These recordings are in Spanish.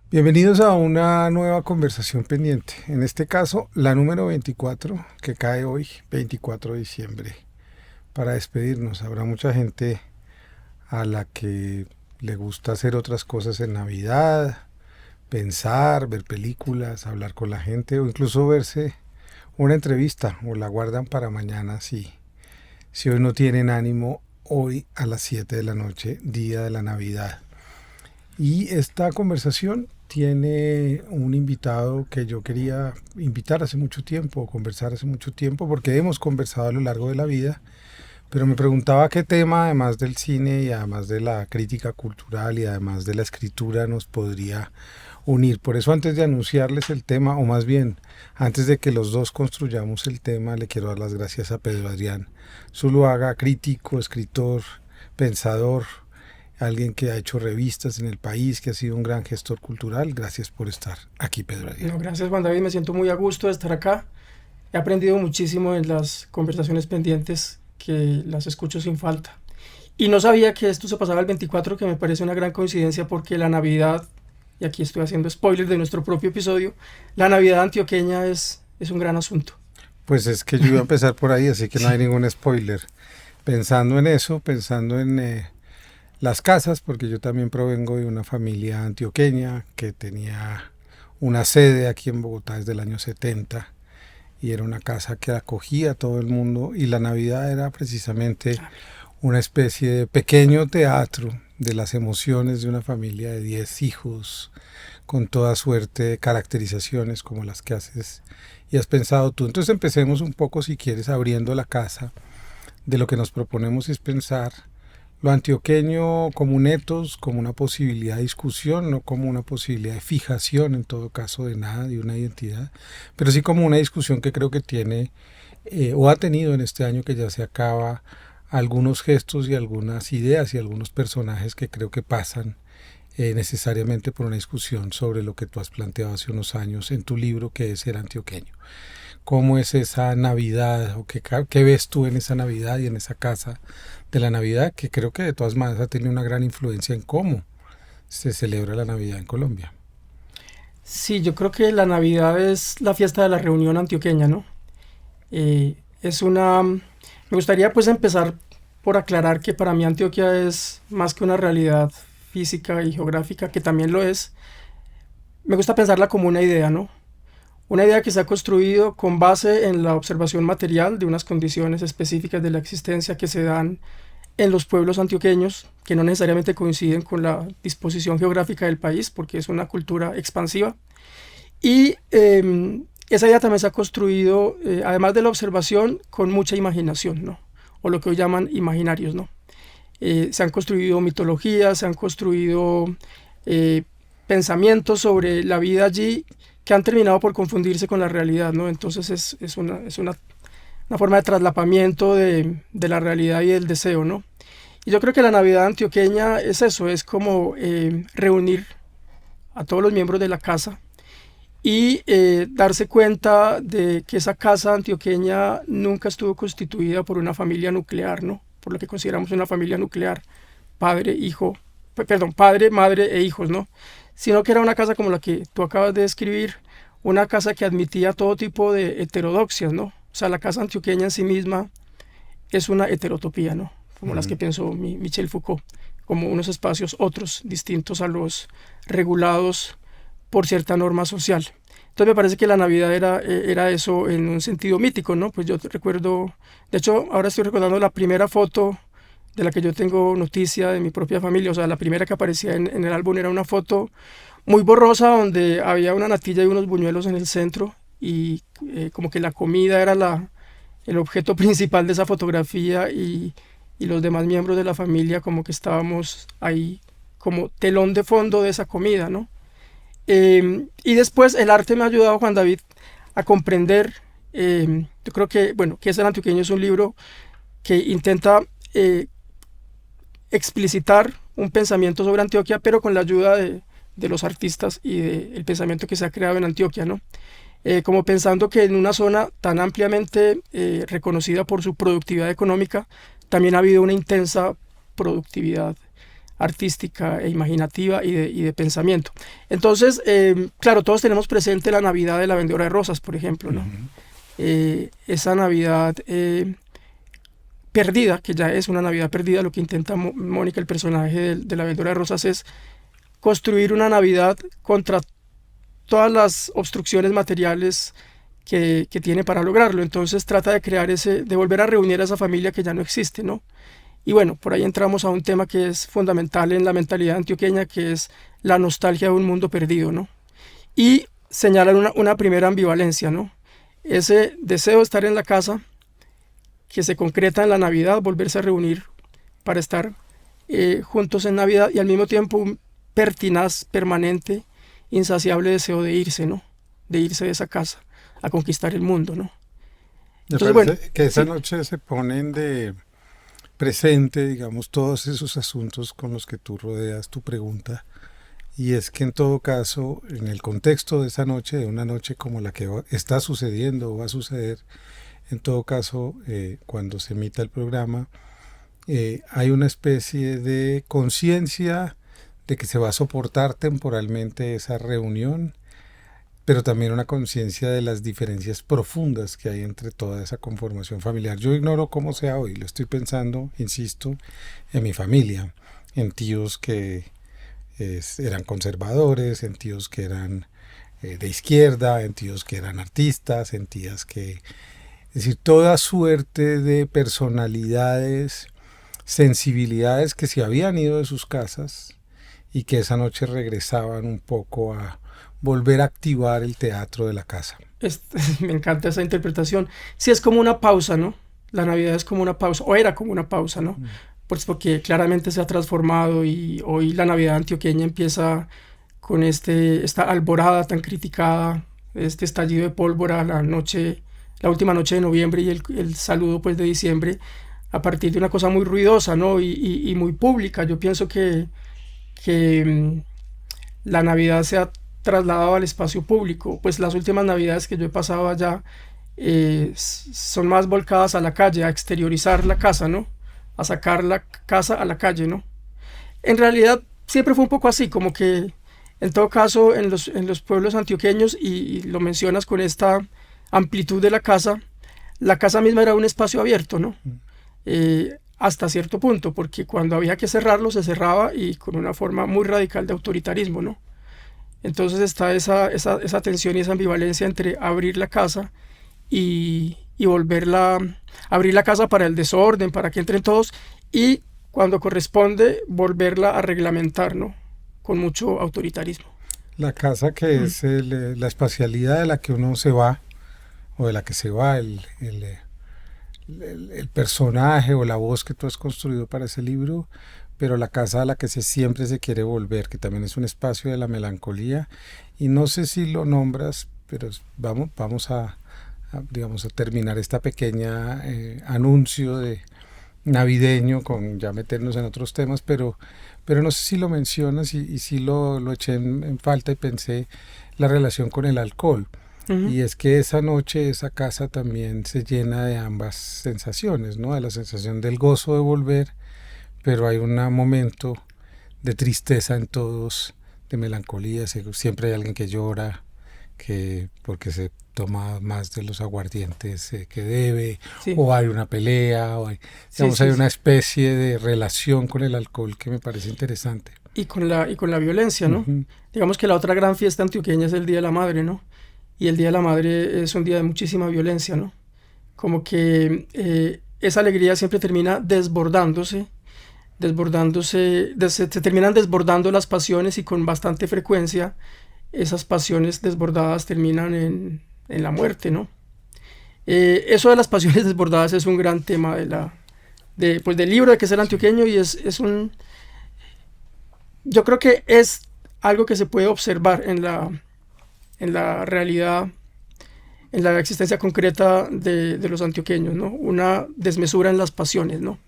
Bienvenidos a una nueva conversación pendiente. En este caso, la número 24, que cae hoy, 24 de diciembre. Para despedirnos, habrá mucha gente a la que le gusta hacer otras cosas en Navidad, pensar, ver películas, hablar con la gente o incluso verse una entrevista o la guardan para mañana si hoy no tienen ánimo, hoy a las 7 de la noche, día de la Navidad. Y esta conversación tiene un invitado que yo quería invitar hace mucho tiempo, conversar hace mucho tiempo, porque hemos conversado a lo largo de la vida, pero me preguntaba qué tema, además del cine y además de la crítica cultural y además de la escritura, nos podría unir. Por eso antes de anunciarles el tema, o más bien antes de que los dos construyamos el tema, le quiero dar las gracias a Pedro Adrián Zuluaga, crítico, escritor, pensador, alguien que ha hecho revistas en el país, que ha sido un gran gestor cultural. Gracias por estar aquí, Pedro Adrián. No, gracias Juan David, me siento muy a gusto de estar acá. He aprendido muchísimo en las conversaciones pendientes que las escucho sin falta. Y no sabía que esto se pasaba el 24, que me parece una gran coincidencia porque la Navidad, y aquí estoy haciendo spoiler de nuestro propio episodio, la Navidad antioqueña es un gran asunto. Pues es que yo iba a empezar por ahí, así que no hay ningún spoiler. Pensando en eso, pensando en las casas, porque yo también provengo de una familia antioqueña que tenía una sede aquí en Bogotá desde el año 70 y era una casa que acogía a todo el mundo y la Navidad era precisamente una especie de pequeño teatro de las emociones de una familia de 10 hijos con toda suerte de caracterizaciones como las que haces y has pensado tú. Entonces empecemos un poco, si quieres, abriendo la casa. De lo que nos proponemos es pensar lo antioqueño como un etos, como una posibilidad de discusión, no como una posibilidad de fijación en todo caso de nada, de una identidad, pero sí como una discusión que creo que tiene o ha tenido en este año que ya se acaba algunos gestos y algunas ideas y algunos personajes que creo que pasan necesariamente por una discusión sobre lo que tú has planteado hace unos años en tu libro, que es el antioqueño. ¿Cómo es esa Navidad o qué ves tú en esa Navidad y en esa casa de la Navidad, que creo que de todas maneras ha tenido una gran influencia en cómo se celebra la Navidad en Colombia? Sí, yo creo que la Navidad es la fiesta de la reunión antioqueña, ¿no? Es una... Me gustaría pues empezar por aclarar que para mí Antioquia es más que una realidad física y geográfica, que también lo es. Me gusta pensarla como una idea, ¿no? Una idea que se ha construido con base en la observación material de unas condiciones específicas de la existencia que se dan en los pueblos antioqueños, que no necesariamente coinciden con la disposición geográfica del país, porque es una cultura expansiva. Y esa idea también se ha construido, además de la observación, con mucha imaginación, ¿no? O lo que hoy llaman imaginarios, ¿no? Se han construido mitologías, se han construido pensamientos sobre la vida allí que han terminado por confundirse con la realidad, ¿no? Entonces es una forma de traslapamiento de la realidad y del deseo, ¿no? Y yo creo que la Navidad antioqueña es eso, es como reunir a todos los miembros de la casa y darse cuenta de que esa casa antioqueña nunca estuvo constituida por una familia nuclear, ¿no? Por lo que consideramos una familia nuclear, padre, hijo, perdón, padre, madre e hijos, ¿no? Sino que era una casa como la que tú acabas de describir, una casa que admitía todo tipo de heterodoxias, ¿no? O sea, la casa antioqueña en sí misma es una heterotopía, ¿no? Como las que pensó Michel Foucault, como unos espacios otros, distintos a los regulados por cierta norma social. Entonces me parece que la Navidad era eso en un sentido mítico, ¿no? Pues yo recuerdo, de hecho ahora estoy recordando la primera foto de la que yo tengo noticia de mi propia familia, o sea, la primera que aparecía en el álbum era una foto muy borrosa donde había una natilla y unos buñuelos en el centro y como que la comida era el objeto principal de esa fotografía y los demás miembros de la familia como que estábamos ahí como telón de fondo de esa comida, ¿no? Y después el arte me ha ayudado, Juan David, a comprender, yo creo que, bueno, que es el antioqueño es un libro que intenta explicitar un pensamiento sobre Antioquia, pero con la ayuda de los artistas y del pensamiento que se ha creado en Antioquia, ¿no? Como pensando que en una zona tan ampliamente reconocida por su productividad económica, también ha habido una intensa productividad artística e imaginativa y de pensamiento. Entonces, claro, todos tenemos presente la Navidad de la Vendedora de Rosas, por ejemplo, ¿no? Esa Navidad perdida, que ya es una Navidad perdida. Lo que intenta Mónica, el personaje de la Vendedora de Rosas, es construir una Navidad contra todas las obstrucciones materiales que tiene para lograrlo. Entonces trata de crear de volver a reunir a esa familia que ya no existe, ¿no? Y bueno, por ahí entramos a un tema que es fundamental en la mentalidad antioqueña, que es la nostalgia de un mundo perdido, ¿no? Y señalan una primera ambivalencia, ¿no? Ese deseo de estar en la casa, que se concreta en la Navidad, volverse a reunir para estar juntos en Navidad, y al mismo tiempo un pertinaz, permanente, insaciable deseo de irse, ¿no? De irse de esa casa a conquistar el mundo, ¿no? Entonces, bueno, que esa noche se ponen de presente, digamos, todos esos asuntos con los que tú rodeas tu pregunta, y es que en todo caso, en el contexto de esa noche, de una noche como la que está sucediendo o va a suceder, en todo caso, cuando se emita el programa, hay una especie de conciencia de que se va a soportar temporalmente esa reunión, pero también una conciencia de las diferencias profundas que hay entre toda esa conformación familiar. Yo ignoro cómo sea hoy, lo estoy pensando, insisto, en mi familia, en tíos que eran conservadores, en tíos que eran de izquierda, en tíos que eran artistas, en tías que... Es decir, toda suerte de personalidades, sensibilidades que se habían ido de sus casas y que esa noche regresaban un poco a volver a activar el teatro de la casa. Me encanta esa interpretación. Sí, es como una pausa, ¿no? La Navidad es como una pausa, o era como una pausa, ¿no? Pues porque claramente se ha transformado, y hoy la Navidad antioqueña empieza con esta alborada tan criticada, este estallido de pólvora, la última noche de noviembre, y el saludo pues de diciembre, a partir de una cosa muy ruidosa, ¿no? Y muy pública. Yo pienso que la Navidad se ha trasladado al espacio público. Pues las últimas Navidades que yo he pasado allá son más volcadas a la calle, a exteriorizar la casa, ¿no? A sacar la casa a la calle, ¿no? En realidad siempre fue un poco así, como que en todo caso en los pueblos antioqueños, y lo mencionas con esta amplitud de la casa misma era un espacio abierto, ¿no? Hasta cierto punto, porque cuando había que cerrarlo se cerraba, y con una forma muy radical de autoritarismo, ¿no? Entonces está esa tensión y esa ambivalencia entre abrir la casa y abrir la casa para el desorden, para que entren todos, y cuando corresponde volverla a reglamentar, ¿no? Con mucho autoritarismo. La casa que es la espacialidad de la que uno se va, o de la que se va el personaje o la voz que tú has construido para ese libro, pero la casa a la que siempre se quiere volver, que también es un espacio de la melancolía, y no sé si lo nombras, pero vamos a terminar esta pequeña anuncio de navideño con ya meternos en otros temas, pero no sé si lo mencionas, y sí lo eché en falta, y pensé la relación con el alcohol. Y es que esa noche, esa casa también se llena de ambas sensaciones, ¿no? De la sensación del gozo de volver, pero hay un momento de tristeza en todos, de melancolía. Siempre hay alguien que llora, porque se toma más de los aguardientes que debe, sí. O hay una pelea, o hay una especie de relación con el alcohol que me parece interesante. Y con la violencia, ¿no? Digamos que la otra gran fiesta antioqueña es el Día de la Madre, ¿no? Y el Día de la Madre es un día de muchísima violencia, ¿no? Como que esa alegría siempre termina desbordándose, se terminan desbordando las pasiones, y con bastante frecuencia esas pasiones desbordadas terminan en la muerte, ¿no? Eso de las pasiones desbordadas es un gran tema del libro de Que es el antioqueño, y yo creo que es algo que se puede observar en la realidad, en la existencia concreta de los antioqueños, ¿no? Una desmesura en las pasiones, ¿no?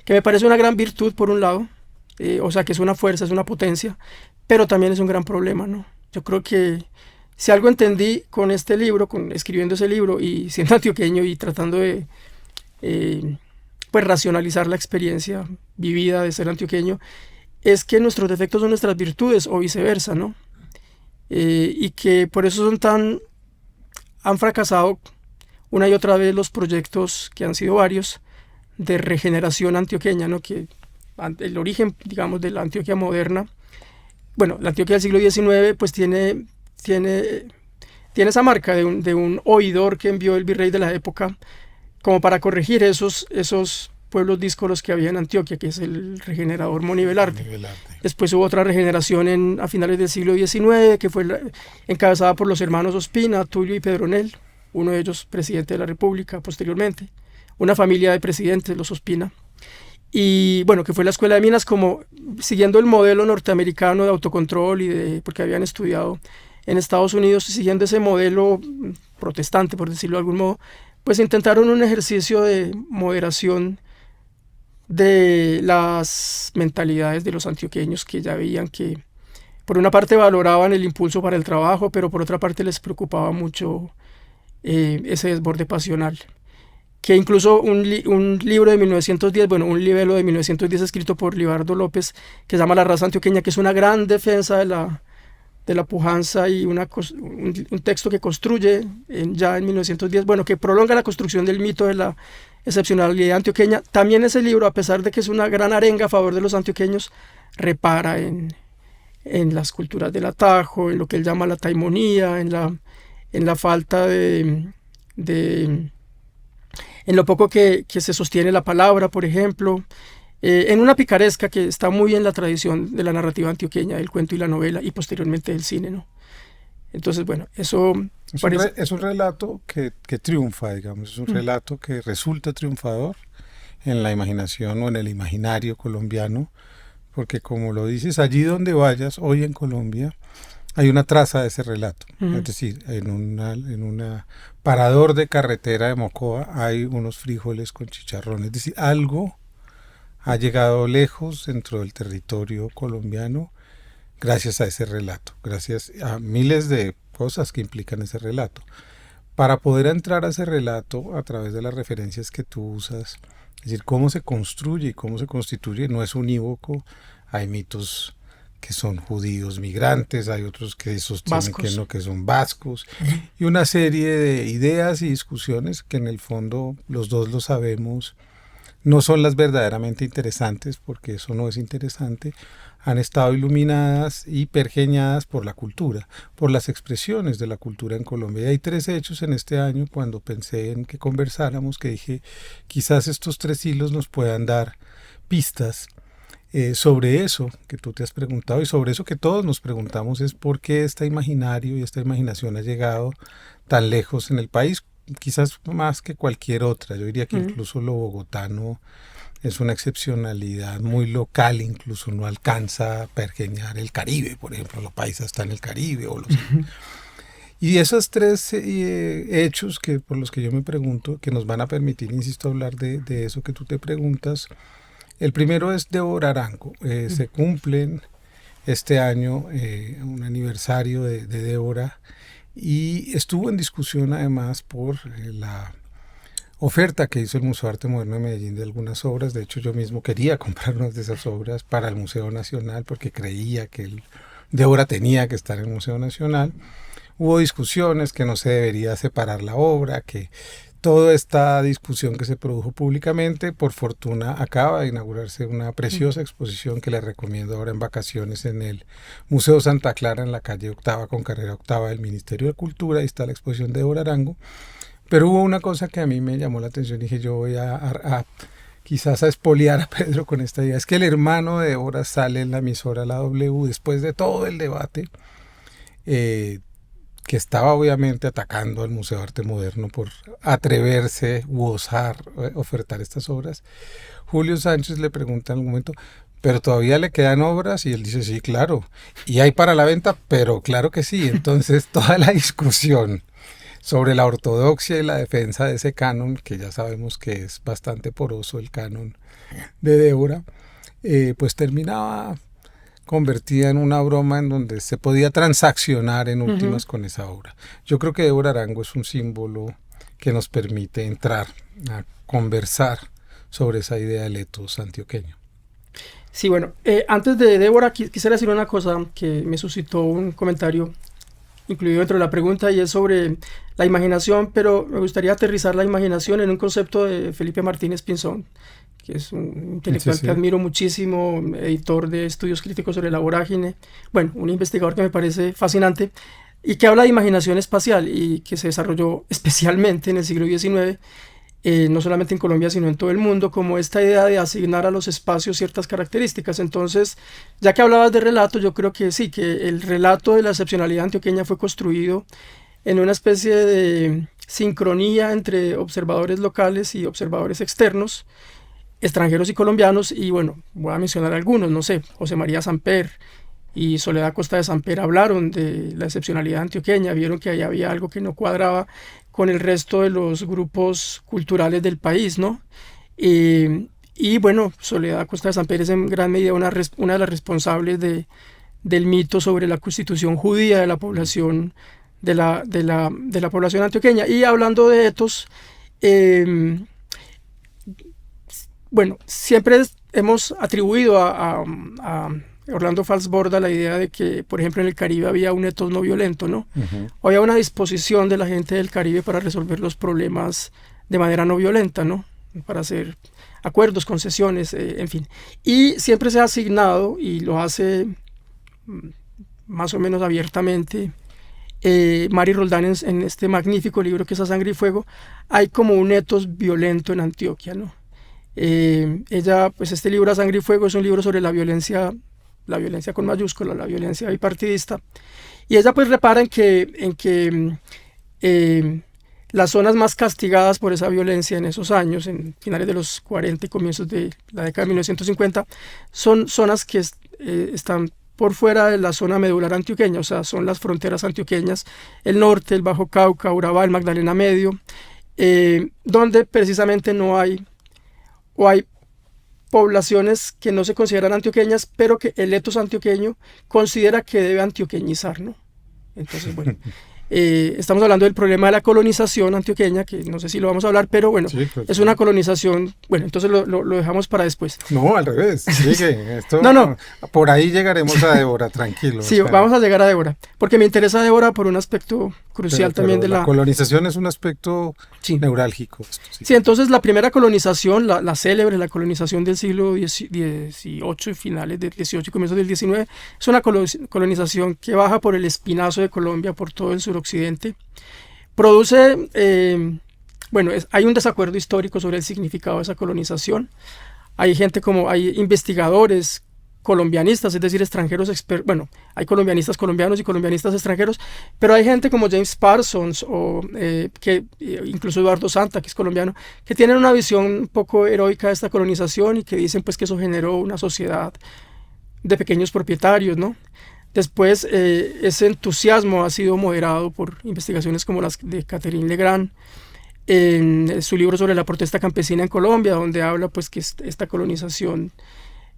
Que me parece una gran virtud por un lado, o sea, que es una fuerza, es una potencia, pero también es un gran problema, ¿no? Yo creo que si algo entendí con este libro, escribiendo ese libro y siendo antioqueño y tratando de pues racionalizar la experiencia vivida de ser antioqueño, es que nuestros defectos son nuestras virtudes o viceversa, ¿no? Y que por eso han fracasado una y otra vez los proyectos, que han sido varios, de regeneración antioqueña, ¿no? Que el origen, digamos, de la Antioquia moderna, bueno, la Antioquia del siglo XIX, pues tiene esa marca de un oidor que envió el virrey de la época como para corregir esos pueblos díscolos que había en Antioquia, que es el regenerador Moni Velarde. Después hubo otra regeneración a finales del siglo XIX, que fue encabezada por los hermanos Ospina, Tulio y Pedronel, uno de ellos presidente de la República posteriormente, una familia de presidentes, los Ospina, y bueno, que fue la Escuela de Minas, como siguiendo el modelo norteamericano de autocontrol porque habían estudiado en Estados Unidos, siguiendo ese modelo protestante, por decirlo de algún modo, pues intentaron un ejercicio de moderación de las mentalidades de los antioqueños, que ya veían que por una parte valoraban el impulso para el trabajo, pero por otra parte les preocupaba mucho ese desborde pasional. Que incluso un libro de 1910, bueno, un libelo de 1910 escrito por Libardo López, que se llama La raza antioqueña, que es una gran defensa de la pujanza y un texto que construye ya en 1910, bueno, que prolonga la construcción del mito de la excepcionalidad antioqueña. También ese libro, a pesar de que es una gran arenga a favor de los antioqueños, repara en las culturas del atajo, en lo que él llama la taimonía, en la falta en lo poco que se sostiene la palabra, por ejemplo, en una picaresca que está muy en la tradición de la narrativa antioqueña, del cuento y la novela, y posteriormente del cine, ¿no? Entonces, bueno, eso es un relato que triunfa, digamos, es un relato que resulta triunfador en la imaginación o en el imaginario colombiano, porque como lo dices, allí donde vayas, hoy en Colombia, hay una traza de ese relato. Es decir, en una parador de carretera de Mocoa hay unos frijoles con chicharrón. Es decir, algo ha llegado lejos dentro del territorio colombiano gracias a ese relato, gracias a miles de cosas que implican ese relato. Para poder entrar a ese relato a través de las referencias que tú usas, es decir, cómo se construye y cómo se constituye, no es unívoco. Hay mitos que son judíos migrantes, hay otros que sostienen que son vascos, y una serie de ideas y discusiones que en el fondo los dos lo sabemos, no son las verdaderamente interesantes, porque eso no es interesante, han estado iluminadas y pergeñadas por la cultura, por las expresiones de la cultura en Colombia. Y hay 3 hechos en este año, cuando pensé en que conversáramos, que dije, quizás estos 3 hilos nos puedan dar pistas sobre eso que tú te has preguntado y sobre eso que todos nos preguntamos, es por qué este imaginario y esta imaginación ha llegado tan lejos en el país, quizás más que cualquier otra. Yo diría que incluso lo bogotano es una excepcionalidad muy local, incluso no alcanza a pergeñar el Caribe, por ejemplo, los paisas están en el Caribe. Y esos 3 hechos por los que yo me pregunto, que nos van a permitir, insisto, hablar de eso que tú te preguntas. El primero es Débora Arango. Se cumplen este año un aniversario de Débora, y estuvo en discusión además por la oferta que hizo el Museo de Arte Moderno de Medellín de algunas obras. De hecho, yo mismo quería comprar unas de esas obras para el Museo Nacional porque creía que Débora tenía que estar en el Museo Nacional. Hubo discusiones que no se debería separar la obra, que toda esta discusión que se produjo públicamente, por fortuna acaba de inaugurarse una preciosa exposición que les recomiendo ahora en vacaciones en el Museo Santa Clara, en la calle Octava con carrera Octava del Ministerio de Cultura. Ahí está la exposición de Débora Arango. Pero hubo una cosa que a mí me llamó la atención y dije, yo voy quizás a espoliar a Pedro con esta idea. Es que el hermano de Débora sale en la emisora La W después de todo el debate, que estaba obviamente atacando al Museo de Arte Moderno por atreverse u osar ofertar estas obras. Julio Sánchez le pregunta en algún momento, ¿pero todavía le quedan obras? Y él dice, sí, claro. ¿Y hay para la venta? Pero claro que sí. Entonces toda la discusión sobre la ortodoxia y la defensa de ese canon, que ya sabemos que es bastante poroso el canon de Débora, pues terminaba convertida en una broma en donde se podía transaccionar en últimas con esa obra. Yo creo que Débora Arango es un símbolo que nos permite entrar a conversar sobre esa idea del etos antioqueño. Sí, bueno, antes de Débora, quisiera decir una cosa que me suscitó un comentario incluido dentro de la pregunta y es sobre la imaginación, pero me gustaría aterrizar la imaginación en un concepto de Felipe Martínez Pinzón, que es un intelectual que admiro muchísimo, editor de estudios críticos sobre la vorágine, bueno, un investigador que me parece fascinante y que habla de imaginación espacial y que se desarrolló especialmente en el siglo XIX, no solamente en Colombia, sino en todo el mundo, como esta idea de asignar a los espacios ciertas características. Entonces, ya que hablabas de relato, yo creo que sí, que el relato de la excepcionalidad antioqueña fue construido en una especie de sincronía entre observadores locales y observadores externos, extranjeros y colombianos, y bueno, voy a mencionar algunos, no sé, José María Samper y Soledad Costa de Samper hablaron de la excepcionalidad antioqueña, vieron que ahí había algo que no cuadraba con el resto de los grupos culturales del país, ¿no? Y bueno, Soledad Costa de Samper es en gran medida una de las responsables del mito sobre la constitución judía de la población, de la población antioqueña. Y hablando de etos, bueno, siempre hemos atribuido a Orlando Falsborda la idea de que, por ejemplo, en el Caribe había un etos no violento, ¿no? Había una disposición de la gente del Caribe para resolver los problemas de manera no violenta, ¿no? Para hacer acuerdos, concesiones, en fin. Y siempre se ha asignado, y lo hace más o menos abiertamente, Mari Roldán en este magnífico libro que es A Sangre y Fuego, hay como un etos violento en Antioquia, ¿no? Ella, pues este libro A Sangre y Fuego es un libro sobre la violencia con mayúscula, la violencia bipartidista, y ella pues repara en que las zonas más castigadas por esa violencia en esos años, en finales de los 40 y comienzos de la década de 1950, son zonas que están por fuera de la zona medular antioqueña, o sea, son las fronteras antioqueñas, el norte, el Bajo Cauca, Urabá, el Magdalena Medio, donde precisamente no hay, o hay poblaciones que no se consideran antioqueñas, pero que el etos antioqueño considera que debe antioqueñizar, ¿no? Entonces, bueno, estamos hablando del problema de la colonización antioqueña, que no sé si lo vamos a hablar, pero bueno, sí, pues, es una colonización, bueno, entonces lo dejamos para después. No, al revés, sigue, esto, no, por ahí llegaremos a Débora, tranquilo. Sí, vamos a llegar a Débora, porque me interesa Débora por un aspecto crucial también de la colonización es un aspecto neurálgico. Sí, entonces la primera colonización, la célebre, la colonización del siglo XVIII, finales del XVIII y comienzos del XIX, es una colonización que baja por el espinazo de Colombia, por todo el suroccidente. Produce, hay un desacuerdo histórico sobre el significado de esa colonización. Hay investigadores colombianistas, es decir, extranjeros hay colombianistas colombianos y colombianistas extranjeros, pero hay gente como James Parsons o incluso Eduardo Santa, que es colombiano, que tienen una visión un poco heroica de esta colonización y que dicen pues que eso generó una sociedad de pequeños propietarios, ¿no? Después ese entusiasmo ha sido moderado por investigaciones como las de Catherine Legrand en su libro sobre la protesta campesina en Colombia, donde habla pues que esta colonización,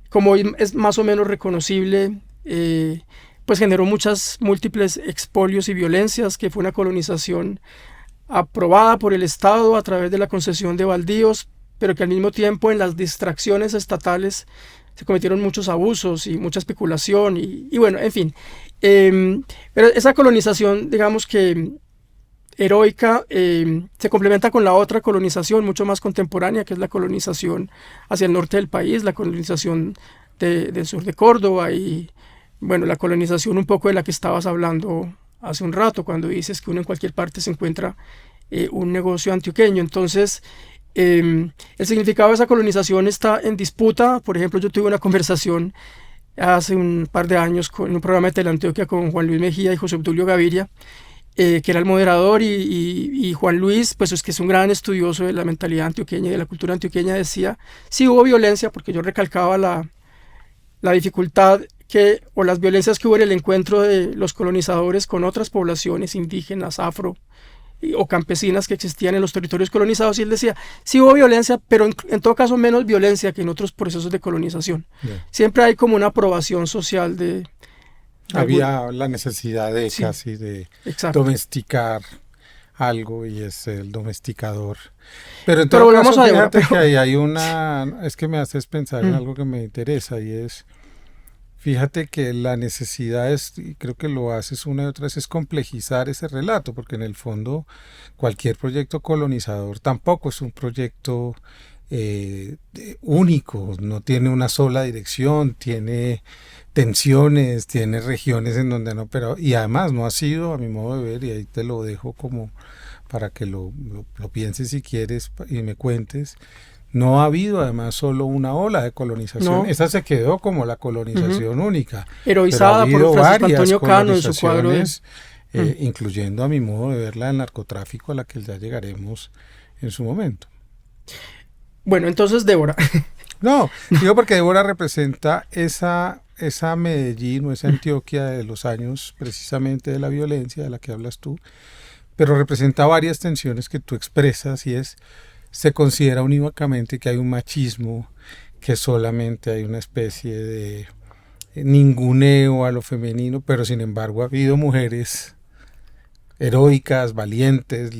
como es más o menos reconocible, pues generó múltiples expolios y violencias, que fue una colonización aprobada por el Estado a través de la concesión de baldíos, pero que al mismo tiempo en las distracciones estatales se cometieron muchos abusos y mucha especulación y bueno, en fin. Pero esa colonización, digamos que heroica, se complementa con la otra colonización mucho más contemporánea, que es la colonización hacia el norte del país, la colonización del sur de Córdoba y bueno, la colonización un poco de la que estabas hablando hace un rato, cuando dices que uno en cualquier parte se encuentra un negocio antioqueño. Entonces, el significado de esa colonización está en disputa. Por ejemplo, yo tuve una conversación hace un par de años en un programa de Teleantioquia con Juan Luis Mejía y José Obdulio Gaviria, que era el moderador, y Juan Luis, pues es que es un gran estudioso de la mentalidad antioqueña y de la cultura antioqueña, decía, sí hubo violencia, porque yo recalcaba la dificultad o las violencias que hubo en el encuentro de los colonizadores con otras poblaciones indígenas, afro o campesinas que existían en los territorios colonizados, y él decía, sí hubo violencia, pero en todo caso menos violencia que en otros procesos de colonización. Siempre hay como una aprobación social había la necesidad de casi de domesticar algo y es el domesticador. Pero en Pero todo volvamos caso, a Débora. fíjate que ahí hay es que me haces pensar en algo que me interesa y es, fíjate que la necesidad es, y creo que lo haces una y otra vez, es complejizar ese relato, porque en el fondo cualquier proyecto colonizador tampoco es un proyecto único, no tiene una sola dirección, tiene tensiones, tiene regiones en donde han operado, y además no ha sido, a mi modo de ver, y ahí te lo dejo como para que lo pienses si quieres y me cuentes. No ha habido además solo una ola de colonización, No. esa se quedó como la colonización única, pero ha Heroizada por habido Francisco varias Antonio Cano en su cuadro de... colonizaciones, incluyendo a mi modo de verla del narcotráfico, a la que ya llegaremos en su momento. Bueno, entonces Débora. No, digo porque Débora representa esa Medellín o esa Antioquia de los años precisamente de la violencia de la que hablas tú, pero representa varias tensiones que tú expresas y se considera unívocamente que hay un machismo, que solamente hay una especie de ninguneo a lo femenino, pero sin embargo ha habido mujeres heroicas, valientes,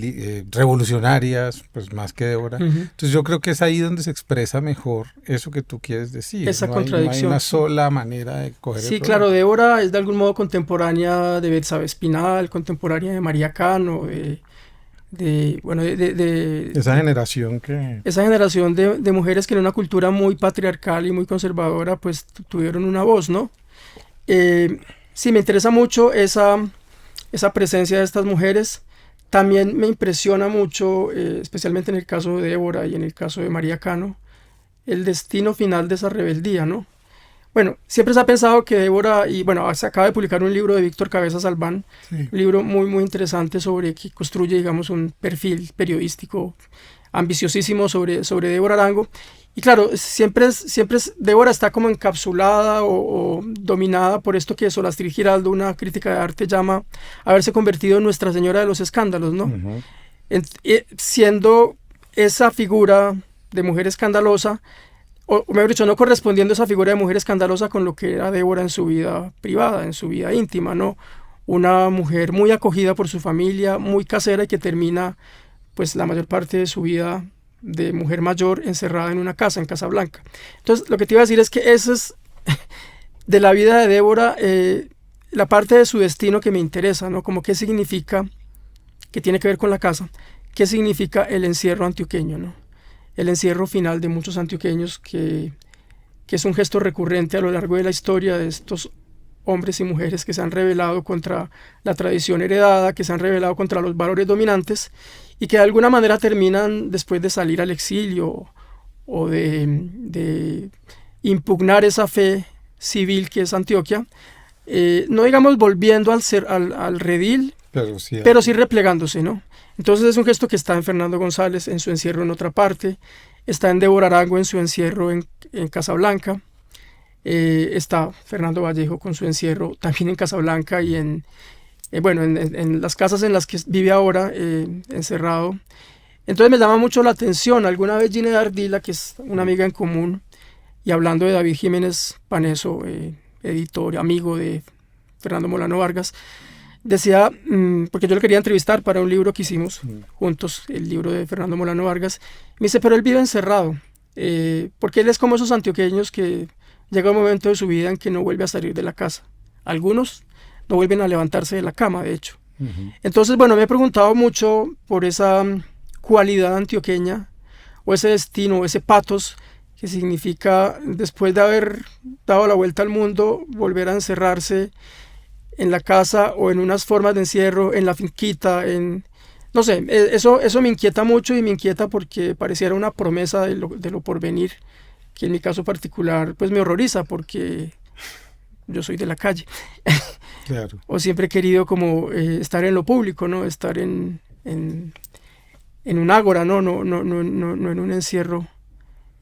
revolucionarias, pues más que Débora. Entonces yo creo que es ahí donde se expresa mejor eso que tú quieres decir. Esa no contradicción. Hay una sola manera de coger Sí, el claro, Débora es de algún modo contemporánea de Betsabe Espinal, contemporánea de María Cano, esa generación que... Esa generación de mujeres que en una cultura muy patriarcal y muy conservadora pues tuvieron una voz, ¿no? Sí, me interesa mucho esa presencia de estas mujeres. También me impresiona mucho, especialmente en el caso de Débora y en el caso de María Cano, el destino final de esa rebeldía, ¿no? Bueno, siempre se ha pensado que Débora, y bueno, se acaba de publicar un libro de Víctor Cabezas Albán, sí. Un libro muy, muy interesante que construye, digamos, un perfil periodístico ambiciosísimo sobre Débora Arango. Y claro, siempre Débora está como encapsulada o dominada por esto que Solastri Giraldo, una crítica de arte, llama haberse convertido en Nuestra Señora de los Escándalos, ¿no? Siendo esa figura de mujer escandalosa, o mejor dicho, no correspondiendo esa figura de mujer escandalosa con lo que era Débora en su vida privada, en su vida íntima, ¿no? Una mujer muy acogida por su familia, muy casera y que termina pues la mayor parte de su vida de mujer mayor encerrada en una casa, en Casablanca. Entonces, lo que te iba a decir es que eso es de la vida de Débora, la parte de su destino que me interesa, ¿no? Como qué significa, que tiene que ver con la casa, qué significa el encierro antioqueño, ¿no? El encierro final de muchos antioqueños que es un gesto recurrente a lo largo de la historia de estos hombres y mujeres que se han rebelado contra la tradición heredada, que se han rebelado contra los valores dominantes y que de alguna manera terminan después de salir al exilio o de impugnar esa fe civil que es Antioquia, no digamos volviendo al redil, pero sí replegándose, ¿no? Entonces es un gesto que está en Fernando González en su encierro en otra parte, está en Débora Arango en su encierro en Casablanca, está Fernando Vallejo con su encierro también en Casablanca y en las casas en las que vive ahora encerrado. Entonces me llama mucho la atención. Alguna vez Ginette Ardila, que es una amiga en común, y hablando de David Jiménez Paneso, editor, amigo de Fernando Molano Vargas, decía, porque yo lo quería entrevistar para un libro que hicimos juntos, el libro de Fernando Molano Vargas, me dice, pero él vive encerrado, porque él es como esos antioqueños que llega un momento de su vida en que no vuelve a salir de la casa. Algunos no vuelven a levantarse de la cama, de hecho. Entonces, bueno, me he preguntado mucho por esa cualidad antioqueña, o ese destino, o ese pathos, que significa, después de haber dado la vuelta al mundo, volver a encerrarse en la casa o en unas formas de encierro, en la finquita, no sé, eso me inquieta mucho y me inquieta porque pareciera una promesa de lo porvenir, que en mi caso particular pues me horroriza porque yo soy de la calle. Claro. O siempre he querido como estar en lo público, ¿no? Estar en un ágora, no en un encierro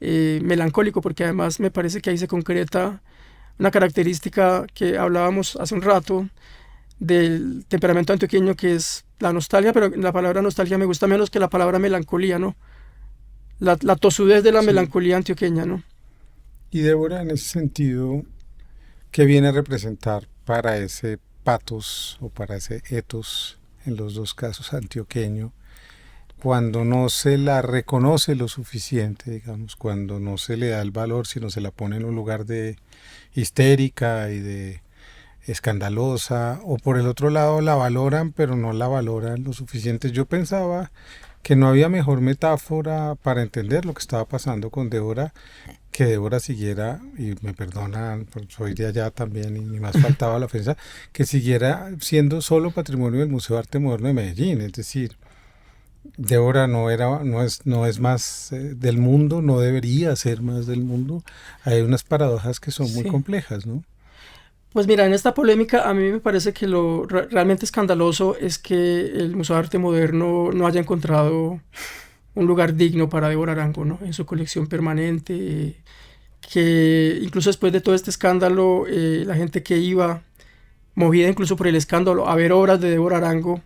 melancólico, porque además me parece que ahí se concreta una característica que hablábamos hace un rato del temperamento antioqueño, que es la nostalgia, pero la palabra nostalgia me gusta menos que la palabra melancolía, ¿no? La tosudez de la melancolía antioqueña, ¿no? Y Débora, en ese sentido, ¿qué viene a representar para ese pathos o para ese ethos en los dos casos antioqueño, cuando no se la reconoce lo suficiente, digamos, cuando no se le da el valor, sino se la pone en un lugar de histérica y de escandalosa, o por el otro lado la valoran, pero no la valoran lo suficiente. Yo pensaba que no había mejor metáfora para entender lo que estaba pasando con Débora, que Débora siguiera, y me perdonan, soy de allá también y ni más faltaba la ofensa, que siguiera siendo solo patrimonio del Museo de Arte Moderno de Medellín. Es decir, Débora no es más del mundo, no debería ser más del mundo. Hay unas paradojas que son muy complejas, ¿no? Pues mira, en esta polémica a mí me parece que lo realmente escandaloso es que el Museo de Arte Moderno no haya encontrado un lugar digno para Débora Arango, ¿no? En su colección permanente, que incluso después de todo este escándalo, la gente que iba, movida incluso por el escándalo, a ver obras de Débora Arango,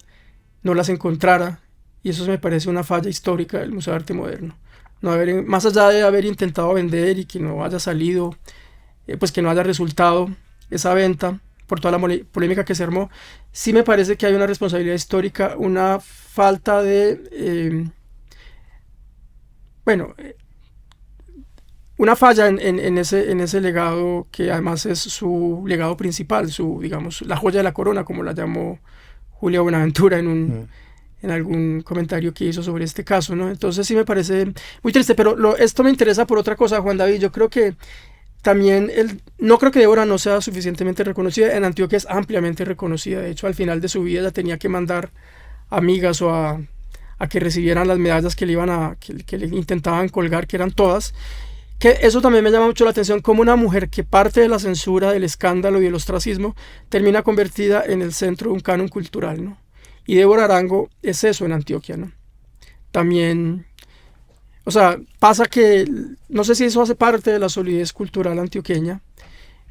no las encontrara, y eso me parece una falla histórica del Museo de Arte Moderno. No más allá de haber intentado vender y que no haya salido, pues que no haya resultado esa venta, por toda la polémica que se armó, sí me parece que hay una responsabilidad histórica, una falta de... una falla en ese legado que además es su legado principal, digamos, la joya de la corona, como la llamó Julia Buenaventura en algún comentario que hizo sobre este caso, ¿no? Entonces sí me parece muy triste, pero esto me interesa por otra cosa, Juan David. Yo creo que también, no creo que Débora no sea suficientemente reconocida. En Antioquia es ampliamente reconocida. De hecho, al final de su vida ella tenía que mandar amigas o a que recibieran las medallas que le intentaban colgar, que eran todas. Que eso también me llama mucho la atención, como una mujer que parte de la censura, del escándalo y del ostracismo, termina convertida en el centro de un canon cultural, ¿no? Y Débora Arango es eso en Antioquia, ¿no? También... O sea, pasa que, no sé si eso hace parte de la solidez cultural antioqueña,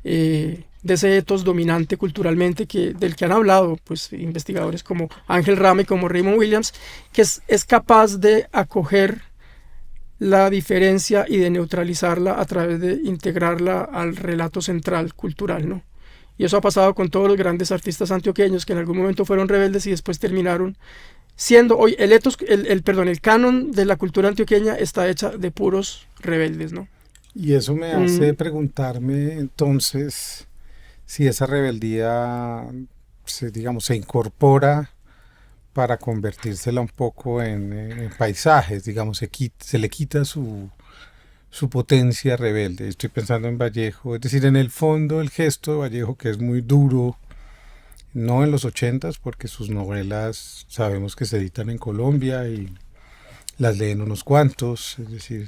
de ese ethos dominante culturalmente del que han hablado pues, investigadores como Ángel Rama y como Raymond Williams, que es capaz de acoger la diferencia y de neutralizarla a través de integrarla al relato central cultural, ¿no? Y eso ha pasado con todos los grandes artistas antioqueños que en algún momento fueron rebeldes y después terminaron siendo hoy el canon de la cultura antioqueña está hecha de puros rebeldes, ¿no? Y eso me hace preguntarme entonces si esa rebeldía se incorpora para convertírsela un poco en paisajes, digamos, se le quita su potencia rebelde. Estoy pensando en Vallejo, es decir, en el fondo el gesto de Vallejo, que es muy duro, no en los 80s, porque sus novelas sabemos que se editan en Colombia y las leen unos cuantos, es decir,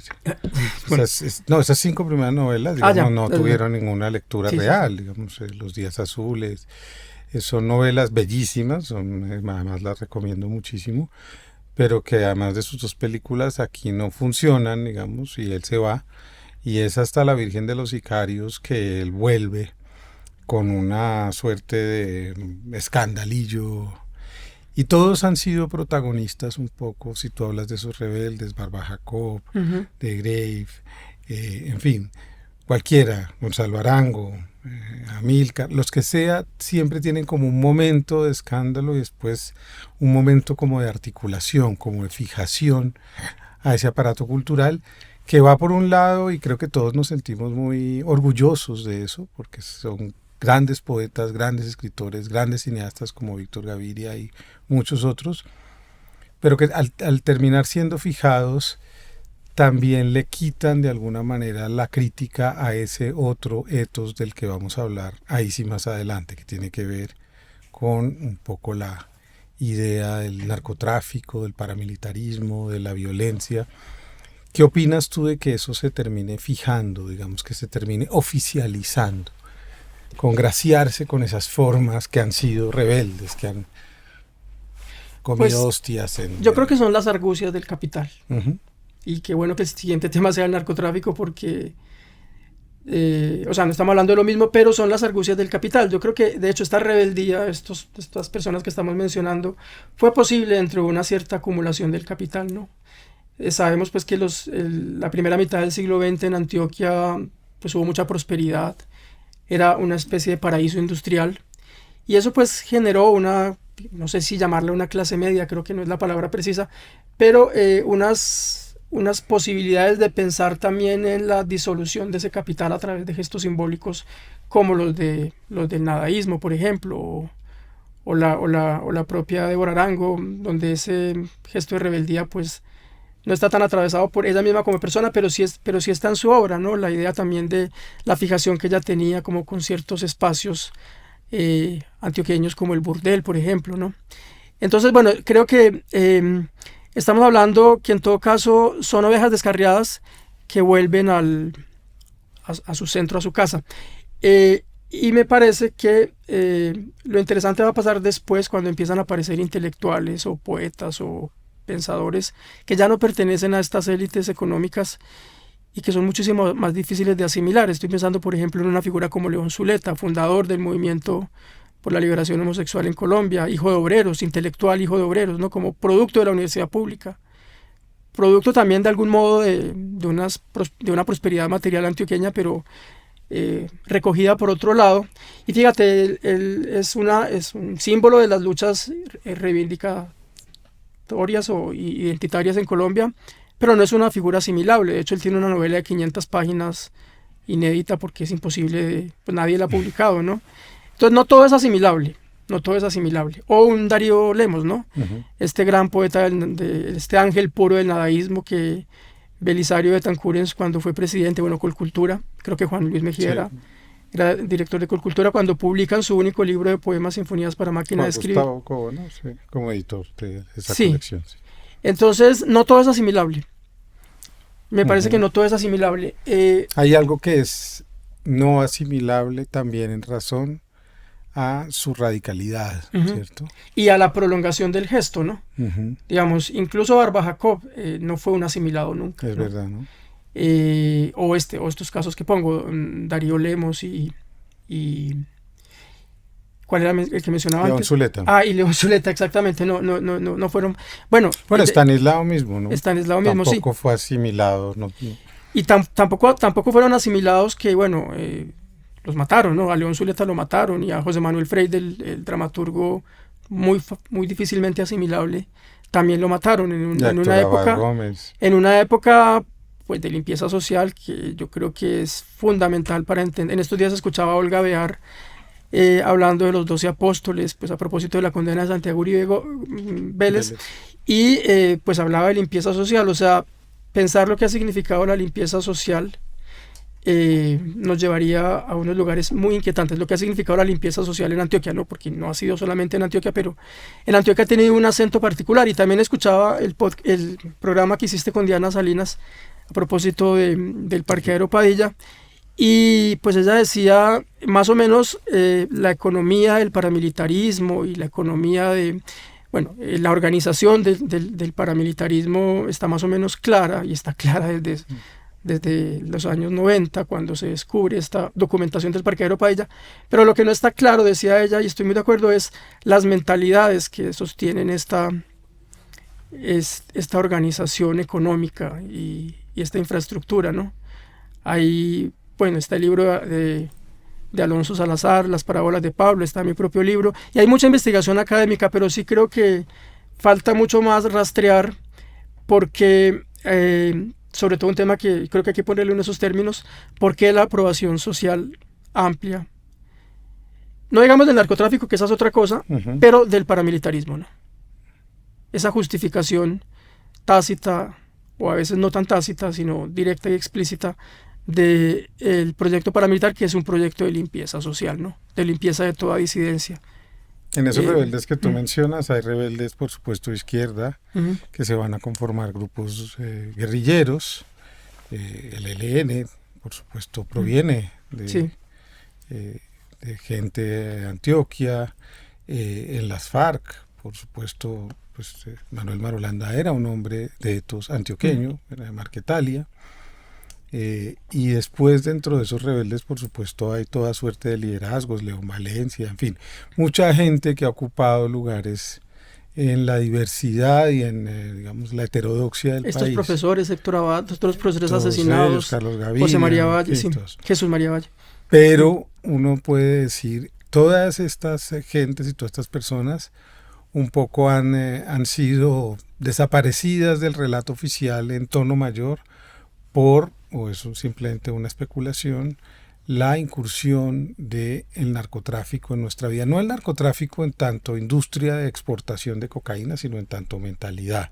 esas 5 primeras novelas, digamos, no tuvieron ninguna lectura real, digamos, Los Días Azules, son novelas bellísimas, además las recomiendo muchísimo, pero que además de sus 2 películas aquí no funcionan, digamos, y él se va, y es hasta La Virgen de los Sicarios que él vuelve con una suerte de escandalillo, y todos han sido protagonistas un poco, si tú hablas de esos rebeldes, Barba Jacob, de Grave, en fin, cualquiera, Gonzalo Arango, Amílcar, los que sea, siempre tienen como un momento de escándalo y después un momento como de articulación, como de fijación a ese aparato cultural que va por un lado, y creo que todos nos sentimos muy orgullosos de eso, porque son grandes poetas, grandes escritores, grandes cineastas como Víctor Gaviria y muchos otros, pero que al terminar siendo fijados también le quitan de alguna manera la crítica a ese otro ethos del que vamos a hablar ahí sí más adelante, que tiene que ver con un poco la idea del narcotráfico, del paramilitarismo, de la violencia. ¿Qué opinas tú de que eso se termine fijando, digamos, que se termine oficializando, congraciarse con esas formas que han sido rebeldes, que han comido hostias? Yo creo que son las argucias del capital. Y qué bueno que el siguiente tema sea el narcotráfico porque, no estamos hablando de lo mismo, pero son las argucias del capital. Yo creo que, de hecho, esta rebeldía, estas personas que estamos mencionando, fue posible dentro de una cierta acumulación del capital, ¿no? Sabemos pues que la primera mitad del siglo XX en Antioquia pues hubo mucha prosperidad, era una especie de paraíso industrial, Y eso pues generó una, no sé si llamarla una clase media, creo que no es la palabra precisa, pero unas posibilidades de pensar también en la disolución de ese capital a través de gestos simbólicos como los del nadaísmo, por ejemplo, o la propia Débora Arango, donde ese gesto de rebeldía pues no está tan atravesado por ella misma como persona, pero sí está en su obra, ¿no? La idea también de la fijación que ella tenía como con ciertos espacios antioqueños como el burdel, por ejemplo, ¿no? Entonces, bueno, creo que estamos hablando que en todo caso son ovejas descarriadas que vuelven a su centro, a su casa. Y me parece que lo interesante va a pasar después cuando empiezan a aparecer intelectuales o poetas o pensadores que ya no pertenecen a estas élites económicas y que son muchísimo más difíciles de asimilar. Estoy pensando, por ejemplo, en una figura como León Zuleta, fundador del movimiento por la liberación homosexual en Colombia, hijo de obreros, intelectual hijo de obreros, ¿no? Como producto de la universidad pública, producto también de algún modo de una prosperidad material antioqueña, pero recogida por otro lado. Y fíjate, él es un símbolo de las luchas reivindicatorias o identitarias en Colombia, pero no es una figura asimilable. De hecho, él tiene una novela de 500 páginas inédita porque es imposible, pues nadie la ha publicado, ¿no? Entonces no todo es asimilable, no todo es asimilable. O un Darío Lemos, ¿no? Uh-huh. Este gran poeta, este ángel puro del nadaísmo que Belisario Betancur, cuando fue presidente, bueno, Colcultura, creo que Juan Luis Mejía era director de Colcultura, cuando publican su único libro de poemas, Sinfonías para máquina de escribir. Gustavo Cobo, ¿no? Sí, como editor de esa colección. Sí. Entonces, no todo es asimilable. Me parece que no todo es asimilable. Hay algo que es no asimilable también en razón a su radicalidad, ¿cierto? Y a la prolongación del gesto, ¿no? Digamos, incluso Barba Jacob no fue un asimilado nunca. Es verdad, ¿no? O estos casos que pongo, Darío Lemos y ¿cuál era el que mencionaba León antes? Zuleta. Y León Zuleta, exactamente, no fueron... Bueno, Estanislao mismo, ¿no? Estanislao mismo, sí. Tampoco fue asimilado, ¿no? Y tampoco fueron asimilados que, bueno... los mataron, ¿no? A León Zuleta lo mataron y a José Manuel Freire, el dramaturgo muy difícilmente asimilable, también lo mataron en una época pues de limpieza social que yo creo que es fundamental para entender. En estos días escuchaba a Olga Bear hablando de los 12 apóstoles, pues a propósito de la condena de Santiago Uribe Vélez, y pues hablaba de limpieza social, o sea, pensar lo que ha significado la limpieza social nos llevaría a unos lugares muy inquietantes. Lo que ha significado la limpieza social en Antioquia, no, porque no ha sido solamente en Antioquia, pero en Antioquia ha tenido un acento particular. Y también escuchaba el programa que hiciste con Diana Salinas a propósito del parqueadero Padilla, y pues ella decía más o menos la economía del paramilitarismo y la economía la organización del paramilitarismo está más o menos clara, y está clara desde los años 90, cuando se descubre esta documentación del parqueadero Padilla, pero lo que no está claro, decía ella, y estoy muy de acuerdo, es las mentalidades que sostienen esta organización económica y esta infraestructura, ¿no? Ahí, bueno, está el libro de Alonso Salazar, Las parábolas de Pablo, está mi propio libro, y hay mucha investigación académica, pero sí creo que falta mucho más rastrear, porque... sobre todo un tema que creo que hay que ponerle en esos términos, ¿por qué la aprobación social amplia? No digamos del narcotráfico, que esa es otra cosa, pero del paramilitarismo, ¿no? Esa justificación tácita, o a veces no tan tácita, sino directa y explícita, del proyecto paramilitar, que es un proyecto de limpieza social, ¿no? De limpieza de toda disidencia. En esos rebeldes que tú mencionas, hay rebeldes, por supuesto, de izquierda, que se van a conformar grupos guerrilleros. El ELN, por supuesto, proviene de gente de Antioquia. En las FARC, por supuesto, pues Manuel Marulanda era un hombre de etos antioqueño, era de Marquetalia. Y después, dentro de esos rebeldes, por supuesto, hay toda suerte de liderazgos, León Valencia, en fin, mucha gente que ha ocupado lugares en la diversidad y en, digamos, la heterodoxia del país. Estos profesores, Héctor Abad, todos los profesores asesinados, Carlos Gaviria, José María Valle, Jesús María Valle. Pero uno puede decir todas estas gentes y todas estas personas un poco han sido desaparecidas del relato oficial en tono mayor o eso simplemente una especulación, la incursión del narcotráfico en nuestra vida. No el narcotráfico en tanto industria de exportación de cocaína, sino en tanto mentalidad,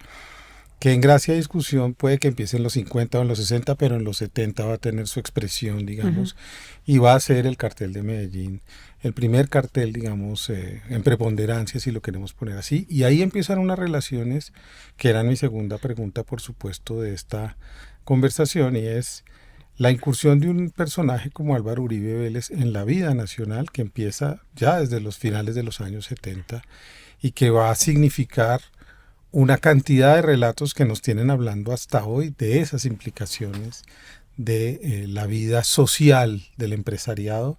que en gracia de discusión puede que empiece en los 50 o en los 60, pero en los 70 va a tener su expresión, digamos, y va a ser el cartel de Medellín, el primer cartel, digamos, en preponderancia, si lo queremos poner así, y ahí empiezan unas relaciones que eran mi segunda pregunta, por supuesto, de esta conversación, y es la incursión de un personaje como Álvaro Uribe Vélez en la vida nacional, que empieza ya desde los finales de los años 70 y que va a significar una cantidad de relatos que nos tienen hablando hasta hoy de esas implicaciones de la vida social del empresariado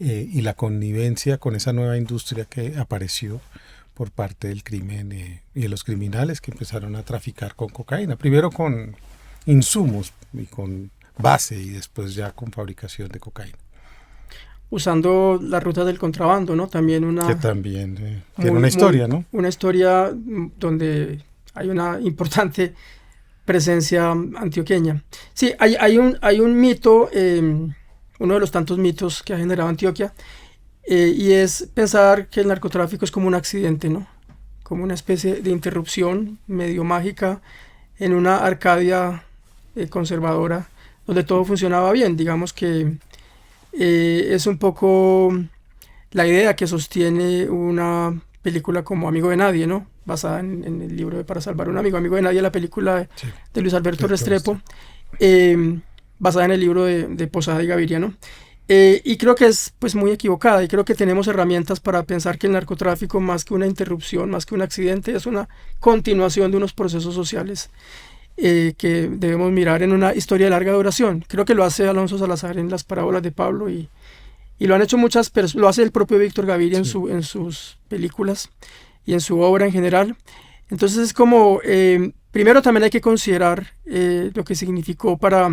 y la connivencia con esa nueva industria que apareció por parte del crimen y de los criminales que empezaron a traficar con cocaína, primero con insumos y con base y después ya con fabricación de cocaína. Usando la ruta del contrabando, ¿no? También una... Que también tiene una historia, ¿no? Una historia donde hay una importante presencia antioqueña. Sí, hay un mito, uno de los tantos mitos que ha generado Antioquia, y es pensar que el narcotráfico es como un accidente, ¿no? Como una especie de interrupción medio mágica en una Arcadia conservadora donde todo funcionaba bien. Digamos que es un poco la idea que sostiene una película como Amigo de Nadie, ¿no? Basada en el libro de Para salvar a un amigo. Amigo de Nadie, la película de Luis Alberto Restrepo, basada en el libro de Posada y Gaviria, ¿no? Y creo que es pues muy equivocada, y creo que tenemos herramientas para pensar que el narcotráfico, más que una interrupción, más que un accidente, es una continuación de unos procesos sociales que debemos mirar en una historia de larga duración. Creo que lo hace Alonso Salazar en Las parábolas de Pablo, y lo han hecho muchas personas, lo hace el propio Víctor Gaviria en sus películas y en su obra en general. Entonces es como, primero también hay que considerar lo que significó para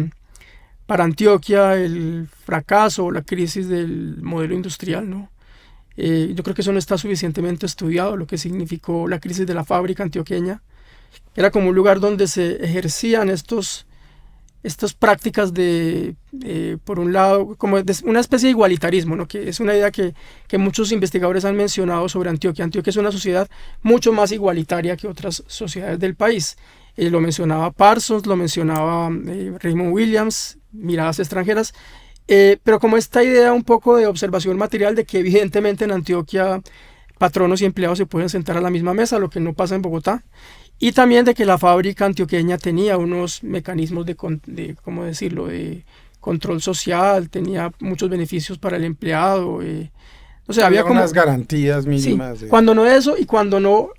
Antioquia el fracaso o la crisis del modelo industrial, ¿no? Yo creo que eso no está suficientemente estudiado, lo que significó la crisis de la fábrica antioqueña. Era como un lugar donde se ejercían estas prácticas por un lado, como una especie de igualitarismo, ¿no? Que es una idea que muchos investigadores han mencionado sobre Antioquia. Antioquia es una sociedad mucho más igualitaria que otras sociedades del país. Lo mencionaba Parsons, lo mencionaba Raymond Williams, Miradas extranjeras, pero como esta idea un poco de observación material de que evidentemente en Antioquia patronos y empleados se pueden sentar a la misma mesa, lo que no pasa en Bogotá. Y también de que la fábrica antioqueña tenía unos mecanismos de ¿cómo decirlo?, de control social, tenía muchos beneficios para el empleado. O sea, había como unas garantías mínimas. Sí, cuando no eso, y cuando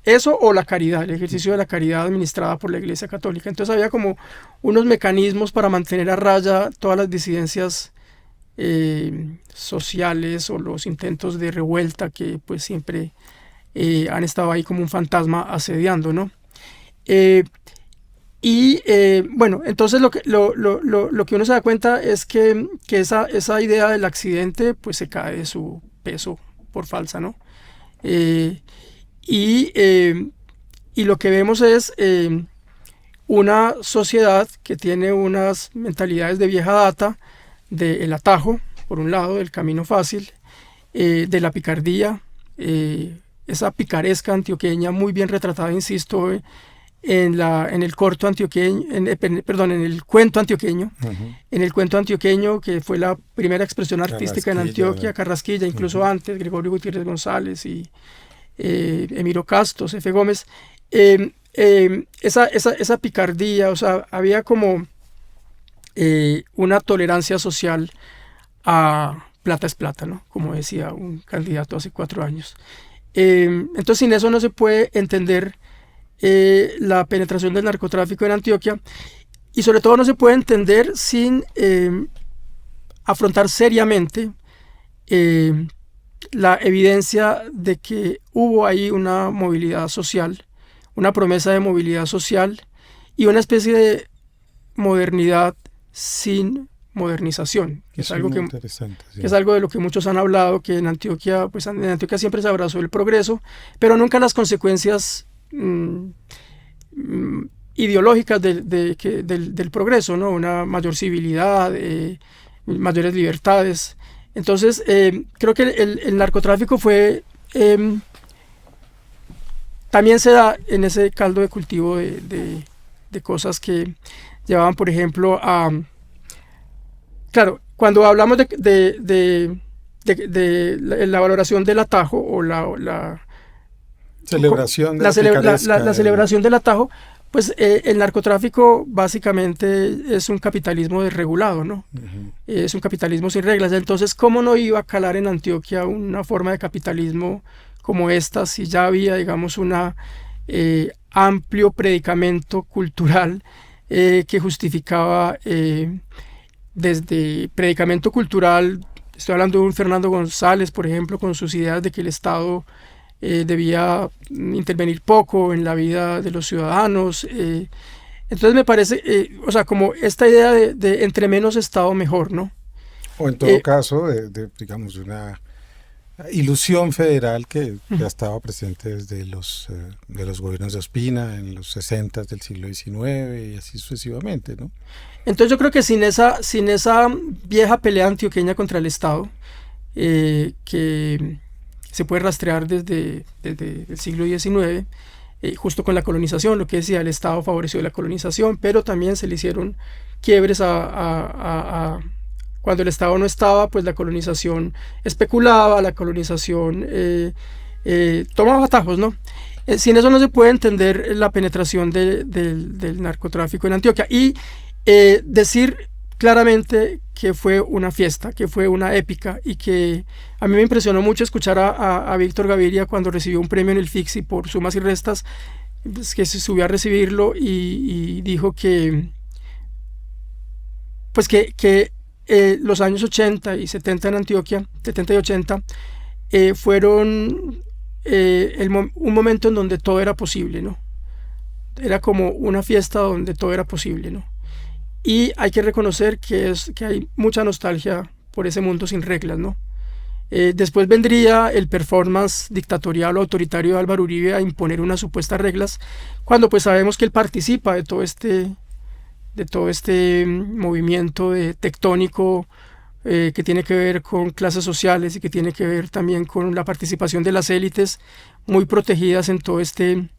eso o la caridad, el ejercicio de la caridad administrada por la Iglesia Católica. Entonces había como unos mecanismos para mantener a raya todas las disidencias sociales o los intentos de revuelta que pues siempre han estado ahí como un fantasma asediando, ¿no? Bueno, entonces lo que uno se da cuenta es que esa idea del accidente pues se cae de su peso por falsa, ¿no? Y lo que vemos es una sociedad que tiene unas mentalidades de vieja data, del atajo, por un lado, del camino fácil, de la picardía, esa picaresca antioqueña muy bien retratada, insisto, en el corto antioqueño, en el cuento antioqueño, en el cuento antioqueño, que fue la primera expresión artística en Antioquia, Carrasquilla, incluso antes, Gregorio Gutiérrez González y Emiro Castos, F. Gómez, esa picardía, o sea, había como una tolerancia social a plata es plata, ¿no? Como decía un candidato hace 4 años. Entonces sin eso no se puede entender la penetración del narcotráfico en Antioquia, y sobre todo no se puede entender sin afrontar seriamente la evidencia de que hubo ahí una movilidad social, una promesa de movilidad social y una especie de modernidad sin modernización. Que es Eso algo muy que, interesante, sí. que es algo de lo que muchos han hablado, que en Antioquia, pues en Antioquia siempre se abrazó el progreso, pero nunca las consecuencias ideológicas del progreso, ¿no? Una mayor civilidad, mayores libertades. Entonces, creo que el narcotráfico fue... también se da en ese caldo de cultivo de cosas que llevaban, por ejemplo, a... Claro, cuando hablamos de la valoración del atajo o la Celebración de la celebración del atajo, pues el narcotráfico básicamente es un capitalismo desregulado, ¿no? Uh-huh. Es un capitalismo sin reglas. Entonces, ¿cómo no iba a calar en Antioquia una forma de capitalismo como esta si ya había, digamos, un amplio predicamento cultural que justificaba desde predicamento cultural? Estoy hablando de un Fernando González, por ejemplo, con sus ideas de que el Estado debía intervenir poco en la vida de los ciudadanos. Entonces me parece, o sea, como esta idea de entre menos Estado mejor, ¿no? O en todo caso, digamos, una ilusión federal que ya estaba presente desde de los gobiernos de Ospina en los 60 del siglo XIX y así sucesivamente, ¿no? Entonces yo creo que sin esa vieja pelea antioqueña contra el Estado, que se puede rastrear desde el siglo XIX, justo con la colonización, lo que decía, el Estado favoreció la colonización, pero también se le hicieron quiebres cuando el Estado no estaba, pues la colonización especulaba, la colonización tomaba atajos, ¿no? Sin eso no se puede entender la penetración del narcotráfico en Antioquia. Y decir claramente que fue una fiesta, que fue una épica, y que a mí me impresionó mucho escuchar a Víctor Gaviria cuando recibió un premio en el FICSI por Sumas y Restas, pues, que se subió a recibirlo y dijo que pues que los años 80 y 70 en Antioquia, 70 y 80, fueron un momento en donde todo era posible, ¿no? Era como una fiesta donde todo era posible, ¿no? Y hay que reconocer que hay mucha nostalgia por ese mundo sin reglas, ¿no? Después vendría el performance dictatorial o autoritario de Álvaro Uribe a imponer unas supuestas reglas, cuando pues sabemos que él participa de todo este movimiento tectónico que tiene que ver con clases sociales y que tiene que ver también con la participación de las élites muy protegidas en todo este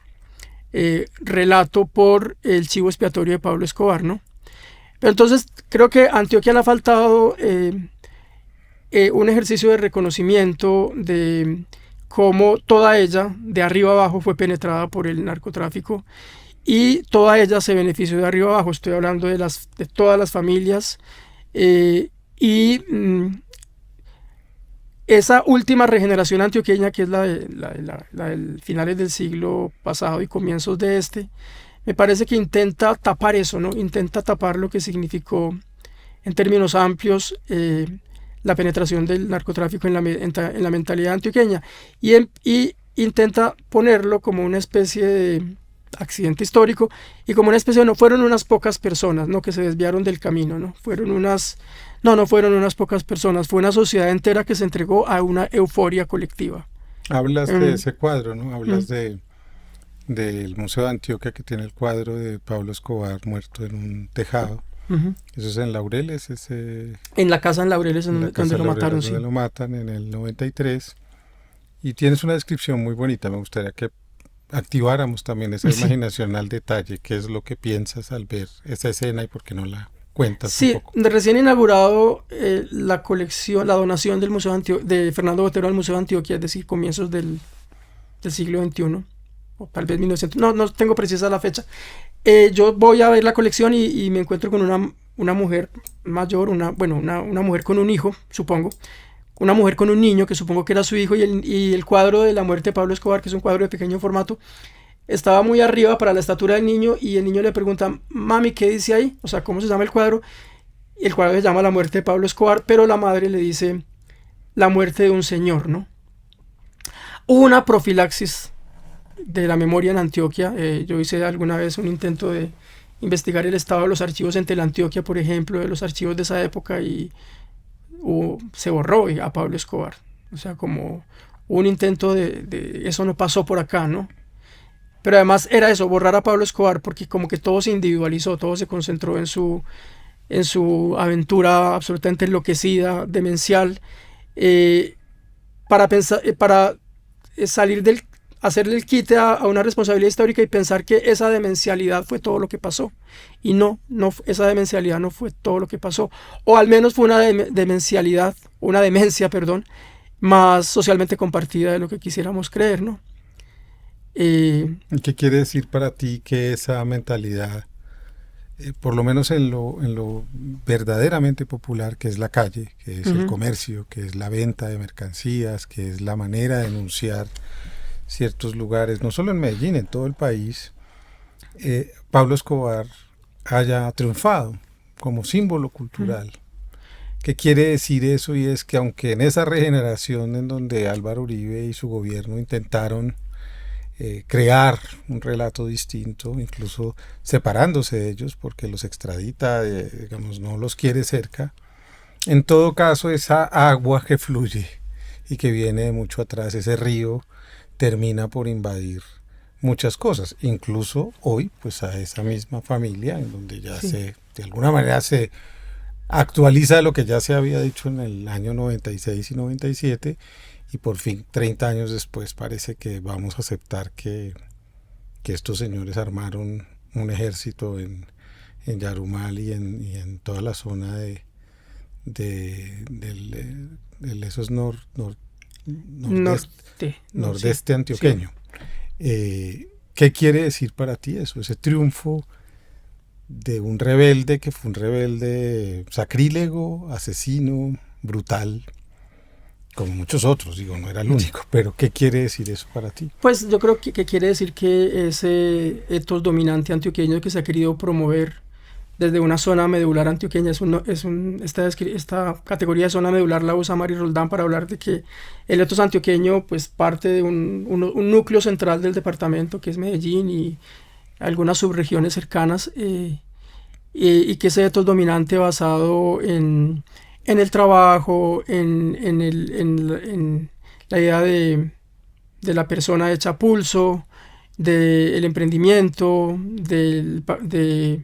relato por el chivo expiatorio de Pablo Escobar, ¿no? Pero entonces creo que a Antioquia le ha faltado un ejercicio de reconocimiento de cómo toda ella, de arriba abajo, fue penetrada por el narcotráfico y toda ella se benefició de arriba abajo. Estoy hablando de todas las familias esa última regeneración antioqueña, que es la del finales del siglo pasado y comienzos de este, me parece que intenta tapar eso, ¿no? Intenta tapar lo que significó en términos amplios la penetración del narcotráfico en la mentalidad antioqueña y intenta ponerlo como una especie de accidente histórico y como una especie de, no fueron unas pocas personas, ¿no?, que se desviaron del camino, ¿no? No fueron unas pocas personas, fue una sociedad entera que se entregó a una euforia colectiva. Hablas de ese cuadro, ¿no? Hablas del Museo de Antioquia, que tiene el cuadro de Pablo Escobar muerto en un tejado. Eso es en Laureles, en la casa en Laureles, donde lo mataron, donde lo matan en el 93. Y tienes una descripción muy bonita. Me gustaría que activáramos también esa imaginación al detalle. ¿Qué es lo que piensas al ver esa escena y por qué no la cuentas un poco? Sí, recién inaugurado la colección, la donación del Museo de Fernando Botero al Museo de Antioquia, es decir, comienzos del siglo XXI, o tal vez 1900, no tengo precisa la fecha. Yo voy a ver la colección y me encuentro con una mujer mayor, una mujer con un hijo, supongo, una mujer con un niño que supongo que era su hijo, y el cuadro de la muerte de Pablo Escobar, que es un cuadro de pequeño formato, estaba muy arriba para la estatura del niño, y el niño le pregunta: mami, ¿qué dice ahí? O sea, ¿cómo se llama el cuadro? Y el cuadro se llama La muerte de Pablo Escobar, pero la madre le dice: la muerte de un señor, ¿no? Hubo una profilaxis de la memoria en Antioquia. Yo hice alguna vez un intento de investigar el estado de los archivos en Teleantioquia, por ejemplo, de los archivos de esa época, y se borró a Pablo Escobar. O sea, como un intento de eso no pasó por acá, ¿no? Pero además era eso, borrar a Pablo Escobar, porque como que todo se individualizó, todo se concentró en su aventura absolutamente enloquecida, demencial, para pensar, para salir hacerle el quite a una responsabilidad histórica y pensar que esa demencialidad fue todo lo que pasó. Y no, esa demencialidad no fue todo lo que pasó. O al menos fue una demencia, perdón, más socialmente compartida de lo que quisiéramos creer, ¿no? ¿Qué quiere decir para ti que esa mentalidad, por lo menos en lo verdaderamente popular, que es la calle, que es el comercio, que es la venta de mercancías, que es la manera de denunciar ciertos lugares, no solo en Medellín, en todo el país, Pablo Escobar haya triunfado como símbolo cultural? ¿Qué quiere decir eso? Y es que aunque en esa regeneración en donde Álvaro Uribe y su gobierno intentaron crear un relato distinto, incluso separándose de ellos porque los extradita, digamos, no los quiere cerca, en todo caso esa agua que fluye y que viene de mucho atrás, ese río, termina por invadir muchas cosas, incluso hoy pues a esa misma familia en donde ya de alguna manera se actualiza lo que ya se había dicho en el año 96 y 97, y por fin 30 años después parece que vamos a aceptar que estos señores armaron un ejército en Yarumal y en toda la zona esos nordeste antioqueño. Sí. ¿Qué quiere decir para ti eso? Ese triunfo de un rebelde que fue un rebelde sacrílego, asesino, brutal, como muchos otros, digo, no era el único, pero ¿qué quiere decir eso para ti? Pues yo creo que quiere decir que ese etos dominante antioqueño que se ha querido promover desde una zona medular antioqueña, esta categoría de zona medular la usa Mari Roldán para hablar de que el etos antioqueño pues parte de un núcleo central del departamento que es Medellín y algunas subregiones cercanas, y que ese etos dominante basado en el trabajo, en la idea de la persona hecha pulso, del emprendimiento, de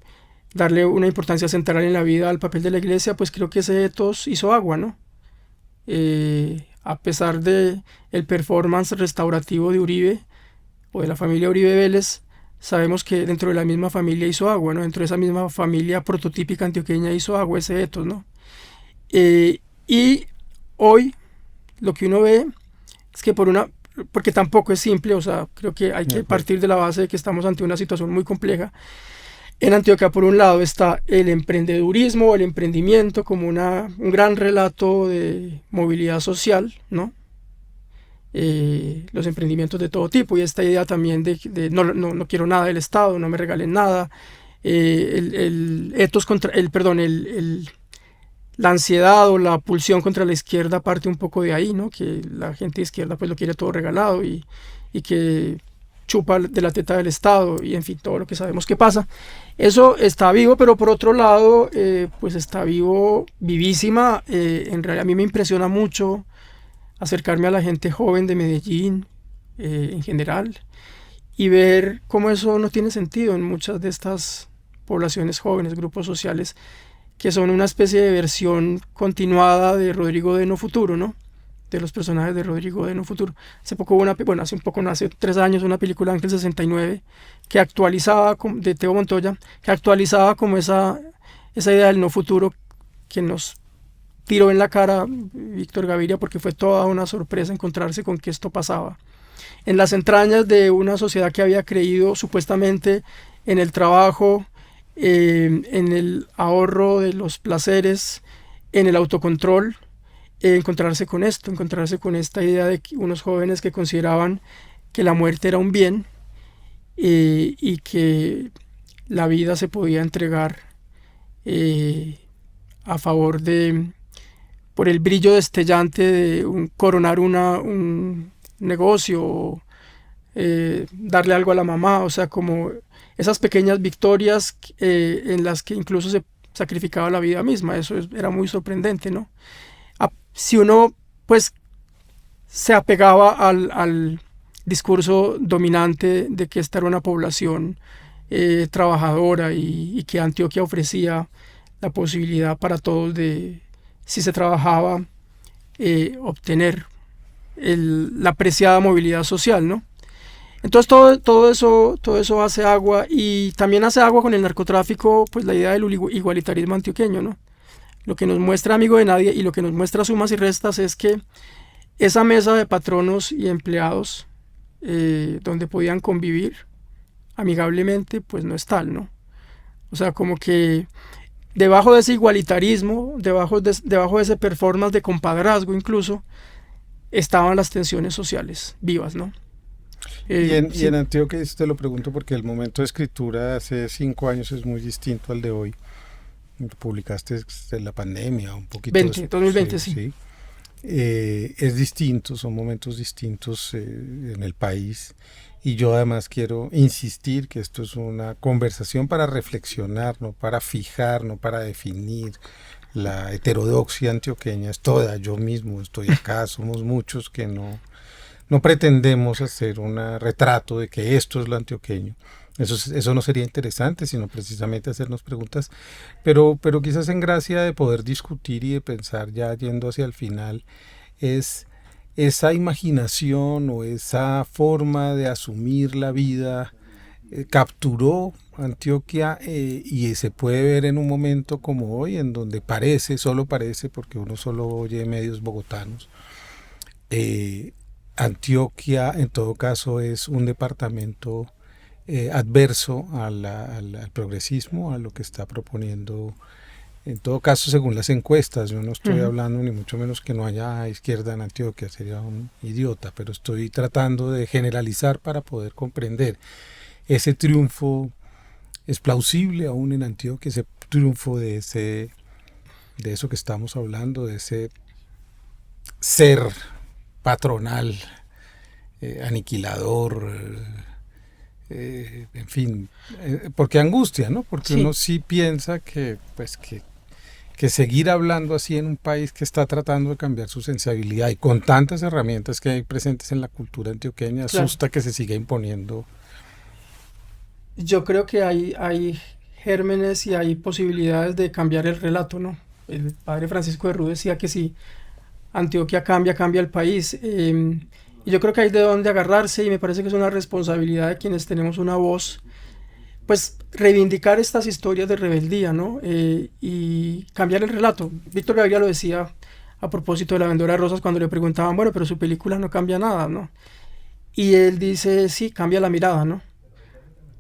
darle una importancia central en la vida al papel de la iglesia, pues creo que ese etos hizo agua, ¿no? A pesar de el performance restaurativo de Uribe o de la familia Uribe Vélez, sabemos que dentro de la misma familia hizo agua, ¿no? Dentro de esa misma familia prototípica antioqueña hizo agua ese etos, ¿no? Y hoy lo que uno ve es que porque tampoco es simple, o sea, creo que hay que partir de la base de que estamos ante una situación muy compleja. En Antioquia, por un lado, está el emprendedurismo, el emprendimiento como un gran relato de movilidad social, ¿no? Los emprendimientos de todo tipo, y esta idea también de no quiero nada del Estado, no me regalen nada, la ansiedad o la pulsión contra la izquierda parte un poco de ahí, ¿no? Que la gente de izquierda pues lo quiere todo regalado y que chupa de la teta del Estado, y en fin, todo lo que sabemos que pasa. Eso está vivo, pero por otro lado, pues está vivísima. En realidad a mí me impresiona mucho acercarme a la gente joven de Medellín en general y ver cómo eso no tiene sentido en muchas de estas poblaciones jóvenes, grupos sociales que son una especie de versión continuada de Rodrigo de No Futuro, ¿no? De los personajes de Rodrigo de No Futuro. Hace 3 años, una película Ángel 69 que actualizaba, de Teo Montoya, que actualizaba como esa idea del no futuro que nos tiró en la cara Víctor Gaviria, porque fue toda una sorpresa encontrarse con que esto pasaba. En las entrañas de una sociedad que había creído supuestamente en el trabajo, en el ahorro de los placeres, en el autocontrol, encontrarse con esta idea de unos jóvenes que consideraban que la muerte era un bien, y que la vida se podía entregar a favor por el brillo destellante de coronar un negocio, darle algo a la mamá, o sea, como esas pequeñas victorias en las que incluso se sacrificaba la vida misma. Eso era muy sorprendente, ¿no? Si uno pues se apegaba al discurso dominante de que esta era una población trabajadora y que Antioquia ofrecía la posibilidad para todos de, si se trabajaba, obtener la apreciada movilidad social, ¿no? Entonces todo eso hace agua, y también hace agua con el narcotráfico, pues la idea del igualitarismo antioqueño, ¿no? Lo que nos muestra Amigo de Nadie y lo que nos muestra Sumas y Restas es que esa mesa de patronos y empleados donde podían convivir amigablemente, pues no es tal, ¿no? O sea, como que debajo de ese igualitarismo, debajo de ese performance de compadrazgo incluso, estaban las tensiones sociales vivas, ¿no? Y en Antioquia, te lo pregunto porque el momento de escritura hace 5 años es muy distinto al de hoy. Publicaste en la pandemia, un poquito 2020, sí. Es distinto, son momentos distintos en el país, y yo además quiero insistir que esto es una conversación para reflexionar, no para fijar, no para definir. La heterodoxia antioqueña es toda, yo mismo estoy acá, somos muchos que no pretendemos hacer un retrato de que esto es lo antioqueño. Eso no sería interesante, sino precisamente hacernos preguntas, pero quizás en gracia de poder discutir y de pensar, ya yendo hacia el final, es esa imaginación o esa forma de asumir la vida capturó Antioquia, y se puede ver en un momento como hoy, en donde solo parece, porque uno solo oye medios bogotanos, Antioquia en todo caso es un departamento adverso al progresismo, a lo que está proponiendo, en todo caso según las encuestas. Yo no estoy hablando ni mucho menos que no haya izquierda en Antioquia, sería un idiota, pero estoy tratando de generalizar para poder comprender. Ese triunfo es plausible aún en Antioquia, ese triunfo de eso que estamos hablando, de ese ser patronal, aniquilador, en fin, porque angustia, ¿no? Porque Sí. uno sí piensa que seguir hablando así en un país que está tratando de cambiar su sensibilidad y con tantas herramientas que hay presentes en la cultura antioqueña, asusta que se siga imponiendo. Yo creo que hay gérmenes y hay posibilidades de cambiar el relato, ¿no? El padre Francisco de Rú decía que si Antioquia cambia, cambia el país. Y yo creo que hay de dónde agarrarse, y me parece que es una responsabilidad de quienes tenemos una voz, pues reivindicar estas historias de rebeldía, ¿no? Y cambiar el relato. Víctor Gaviria lo decía a propósito de La Vendedora de Rosas cuando le preguntaban, bueno, pero su película no cambia nada, ¿no? Y él dice, sí, cambia la mirada, ¿no?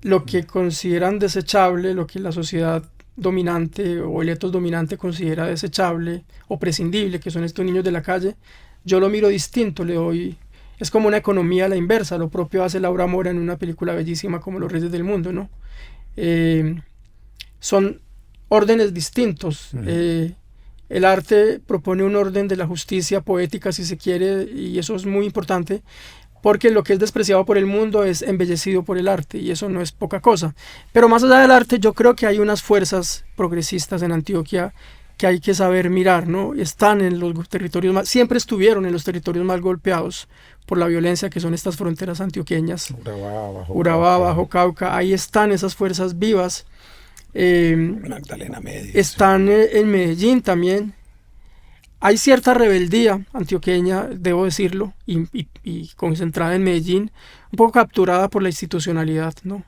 Lo que consideran desechable, lo que la sociedad dominante o el etos dominante considera desechable o prescindible, que son estos niños de la calle, yo lo miro distinto, le doy... Es como una economía a la inversa, lo propio hace Laura Mora en una película bellísima como Los Reyes del Mundo, ¿no? Son órdenes distintos. El arte propone un orden de la justicia poética, si se quiere, y eso es muy importante, porque lo que es despreciado por el mundo es embellecido por el arte, y eso no es poca cosa. Pero más allá del arte, yo creo que hay unas fuerzas progresistas en Antioquia que hay que saber mirar, ¿no? Están en los territorios siempre estuvieron en los territorios más golpeados por la violencia, que son estas fronteras antioqueñas. Urabá, Bajo Cauca, ahí están esas fuerzas vivas. Magdalena Medio. Están en Medellín también. Hay cierta rebeldía antioqueña, debo decirlo, y concentrada en Medellín, un poco capturada por la institucionalidad, ¿no?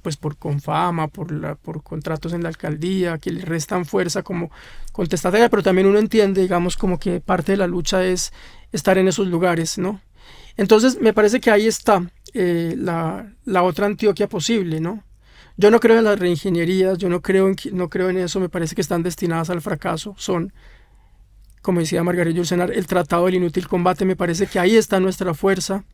Pues por Confama, por contratos en la alcaldía, que le restan fuerza como contestataria, pero también uno entiende, digamos, como que parte de la lucha es estar en esos lugares, ¿no? Entonces, me parece que ahí está la otra Antioquia posible, ¿no? Yo no creo en las reingenierías, yo no creo en eso, me parece que están destinadas al fracaso. Son, como decía Margarita Yourcenar, el tratado del inútil combate. Me parece que ahí está nuestra fuerza.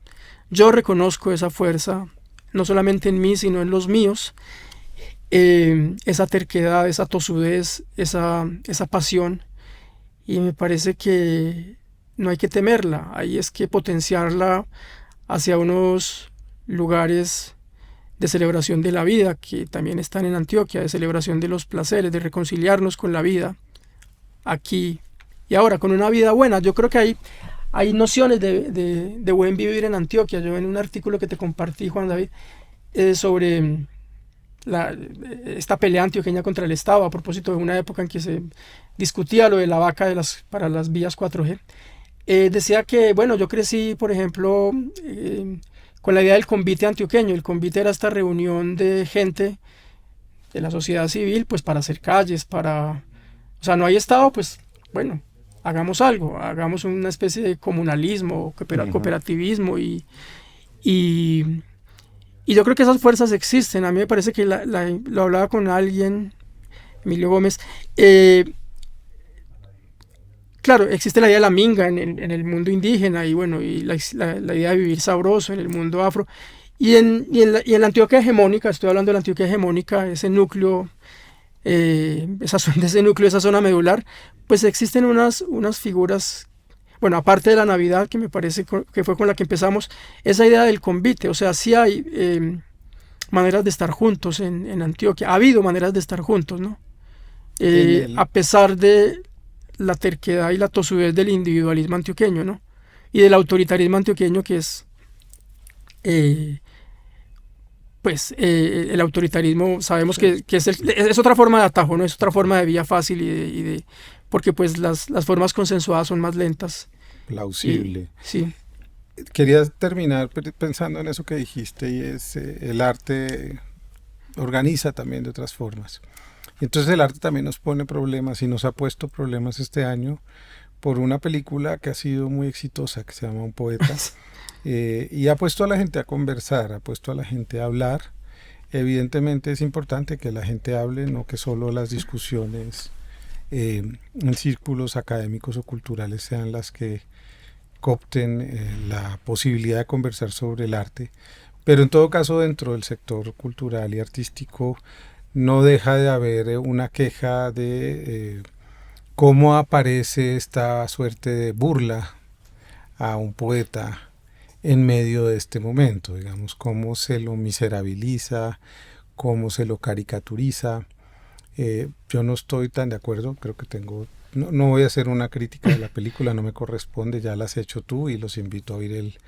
Yo reconozco esa fuerza, no solamente en mí, sino en los míos. Esa terquedad, esa tosudez, esa pasión. Y me parece que no hay que temerla, ahí es que potenciarla hacia unos lugares de celebración de la vida que también están en Antioquia, de celebración de los placeres, de reconciliarnos con la vida aquí y ahora, con una vida buena. Yo creo que hay nociones de buen vivir en Antioquia. Yo en un artículo que te compartí, Juan David, sobre esta pelea antioqueña contra el Estado, a propósito de una época en que se discutía lo de la vaca para las vías 4G, decía que, bueno, yo crecí, por ejemplo, con la idea del convite antioqueño. El convite era esta reunión de gente de la sociedad civil, pues para hacer calles, o sea, no hay Estado, pues, bueno, hagamos algo, hagamos una especie de comunalismo, cooperativismo y yo creo que esas fuerzas existen. A mí me parece que lo hablaba con alguien, Emilio Gómez. Claro, existe la idea de la minga en el mundo indígena y bueno, y la idea de vivir sabroso en el mundo afro. Y en la Antioquia hegemónica, estoy hablando de la Antioquia hegemónica, ese núcleo, esa zona medular, pues existen unas figuras. Bueno, aparte de la Navidad, que me parece que fue con la que empezamos, esa idea del convite. O sea, sí hay maneras de estar juntos en Antioquia. Ha habido maneras de estar juntos, ¿no? A pesar de la terquedad y la tosudez del individualismo antioqueño, ¿no? Y del autoritarismo antioqueño, que es... el autoritarismo sabemos que es otra forma de atajo, ¿no? Es otra forma de vía fácil porque pues las formas consensuadas son más lentas. Plausible. Sí. Quería terminar pensando en eso que dijiste, y es el arte organiza también de otras formas. Y entonces el arte también nos pone problemas y nos ha puesto problemas este año por una película que ha sido muy exitosa, que se llama Un poeta. Y ha puesto a la gente a conversar, ha puesto a la gente a hablar. Evidentemente es importante que la gente hable, no que solo las discusiones en círculos académicos o culturales sean las que coopten la posibilidad de conversar sobre el arte. Pero en todo caso, dentro del sector cultural y artístico no deja de haber una queja de cómo aparece esta suerte de burla a un poeta en medio de este momento, digamos, cómo se lo miserabiliza, cómo se lo caricaturiza. Yo no estoy tan de acuerdo, creo que no voy a hacer una crítica de la película, no me corresponde, ya la has hecho tú y los invito a oír el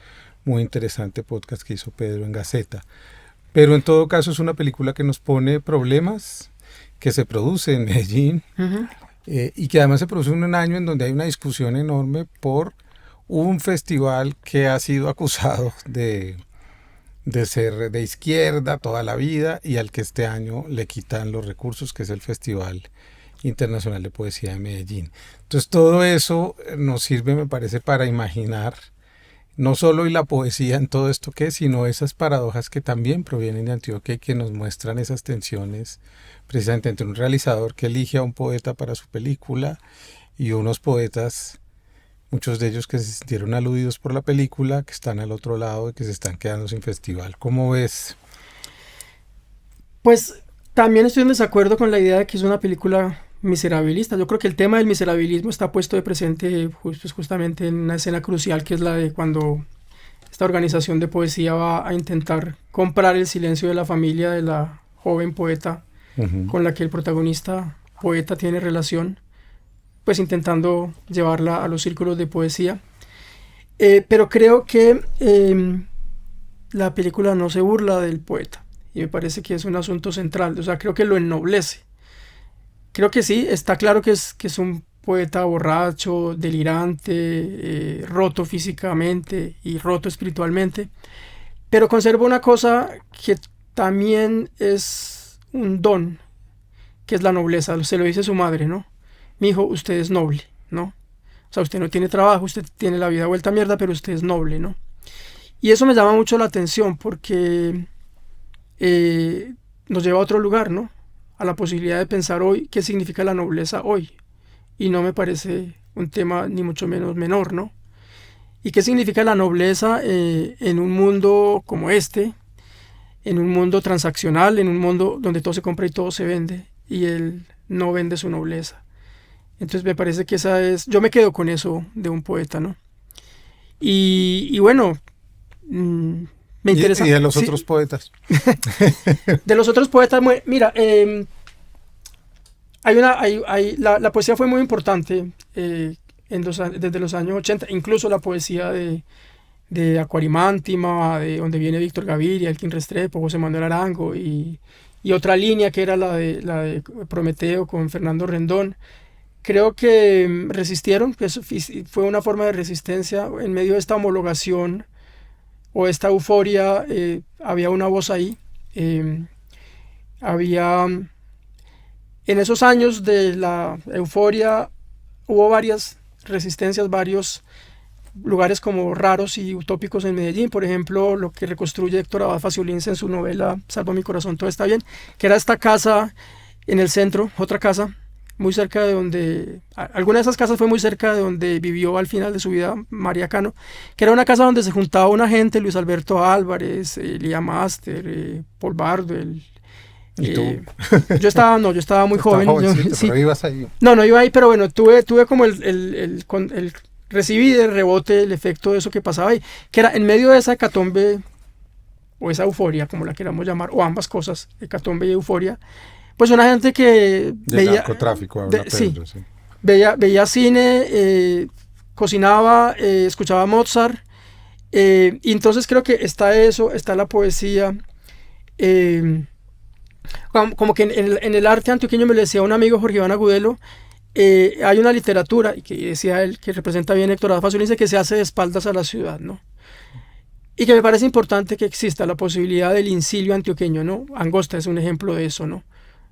muy interesante podcast que hizo Pedro en Gaceta. Pero en todo caso es una película que nos pone problemas, que se produce en Medellín, y que además se produce en un año en donde hay una discusión enorme por un festival que ha sido acusado de ser de izquierda toda la vida y al que este año le quitan los recursos, que es el Festival Internacional de Poesía de Medellín. Entonces todo eso nos sirve, me parece, para imaginar no solo la poesía en todo esto que es, sino esas paradojas que también provienen de Antioquia y que nos muestran esas tensiones precisamente entre un realizador que elige a un poeta para su película y unos poetas, muchos de ellos que se sintieron aludidos por la película, que están al otro lado y que se están quedando sin festival. ¿Cómo ves? Pues también estoy en desacuerdo con la idea de que es una película miserabilista. Yo creo que el tema del miserabilismo está puesto de presente justamente en una escena crucial, que es la de cuando esta organización de poesía va a intentar comprar el silencio de la familia de la joven poeta con la que el protagonista poeta tiene relación, pues intentando llevarla a los círculos de poesía. Pero creo que la película no se burla del poeta y me parece que es un asunto central, o sea, creo que lo ennoblece. Creo que sí, está claro que es un poeta borracho, delirante, roto físicamente y roto espiritualmente, pero conserva una cosa que también es un don, que es la nobleza. Se lo dice su madre, ¿no? Mi hijo, usted es noble, ¿no? O sea, usted no tiene trabajo, usted tiene la vida vuelta a mierda, pero usted es noble, ¿no? Y eso me llama mucho la atención porque nos lleva a otro lugar, ¿no? A la posibilidad de pensar hoy qué significa la nobleza hoy. Y no me parece un tema ni mucho menos menor, ¿no? ¿Y qué significa la nobleza en un mundo como este? En un mundo transaccional, en un mundo donde todo se compra y todo se vende, y él no vende su nobleza. Entonces me parece que yo me quedo con eso de un poeta, ¿no? Y bueno, me me interesa. ¿Y de los sí, otros poetas? de los otros poetas, mira, la poesía fue muy importante desde los años 80, incluso la poesía de Acuarimántima, de donde viene Víctor Gaviria, Elkin Restrepo, José Manuel Arango y otra línea que era la de Prometeo con Fernando Rendón. Creo que resistieron, que eso fue una forma de resistencia en medio de esta homologación o esta euforia. Había una voz ahí, había en esos años de la euforia hubo varias resistencias, varios lugares como raros y utópicos en Medellín. Por ejemplo, lo que reconstruye Héctor Abad Faciolince en su novela Salva mi corazón, todo está bien, que era esta casa en el centro, otra casa muy cerca de donde, alguna de esas casas fue muy cerca de donde vivió al final de su vida María Cano, que era una casa donde se juntaba una gente, Luis Alberto Álvarez, Lía Master, Paul Bardwell. ¿Y tú? Yo estaba muy joven. Sí. Pero ibas ahí. No iba ahí, pero bueno, tuve como recibí de rebote el efecto de eso que pasaba ahí, que era en medio de esa hecatombe, o esa euforia, como la queramos llamar, o ambas cosas, hecatombe y euforia, pues una gente que veía narcotráfico, habla Pedro, sí. Veía cine, cocinaba, escuchaba Mozart, y entonces creo que está eso, está la poesía, como que en el arte antioqueño, me lo decía un amigo, Jorge Iván Agudelo, hay una literatura, y que decía él, que representa bien Héctor Abad Faciolince, que se hace de espaldas a la ciudad, ¿no? Y que me parece importante que exista la posibilidad del incilio antioqueño, ¿no? Angosta es un ejemplo de eso, ¿no?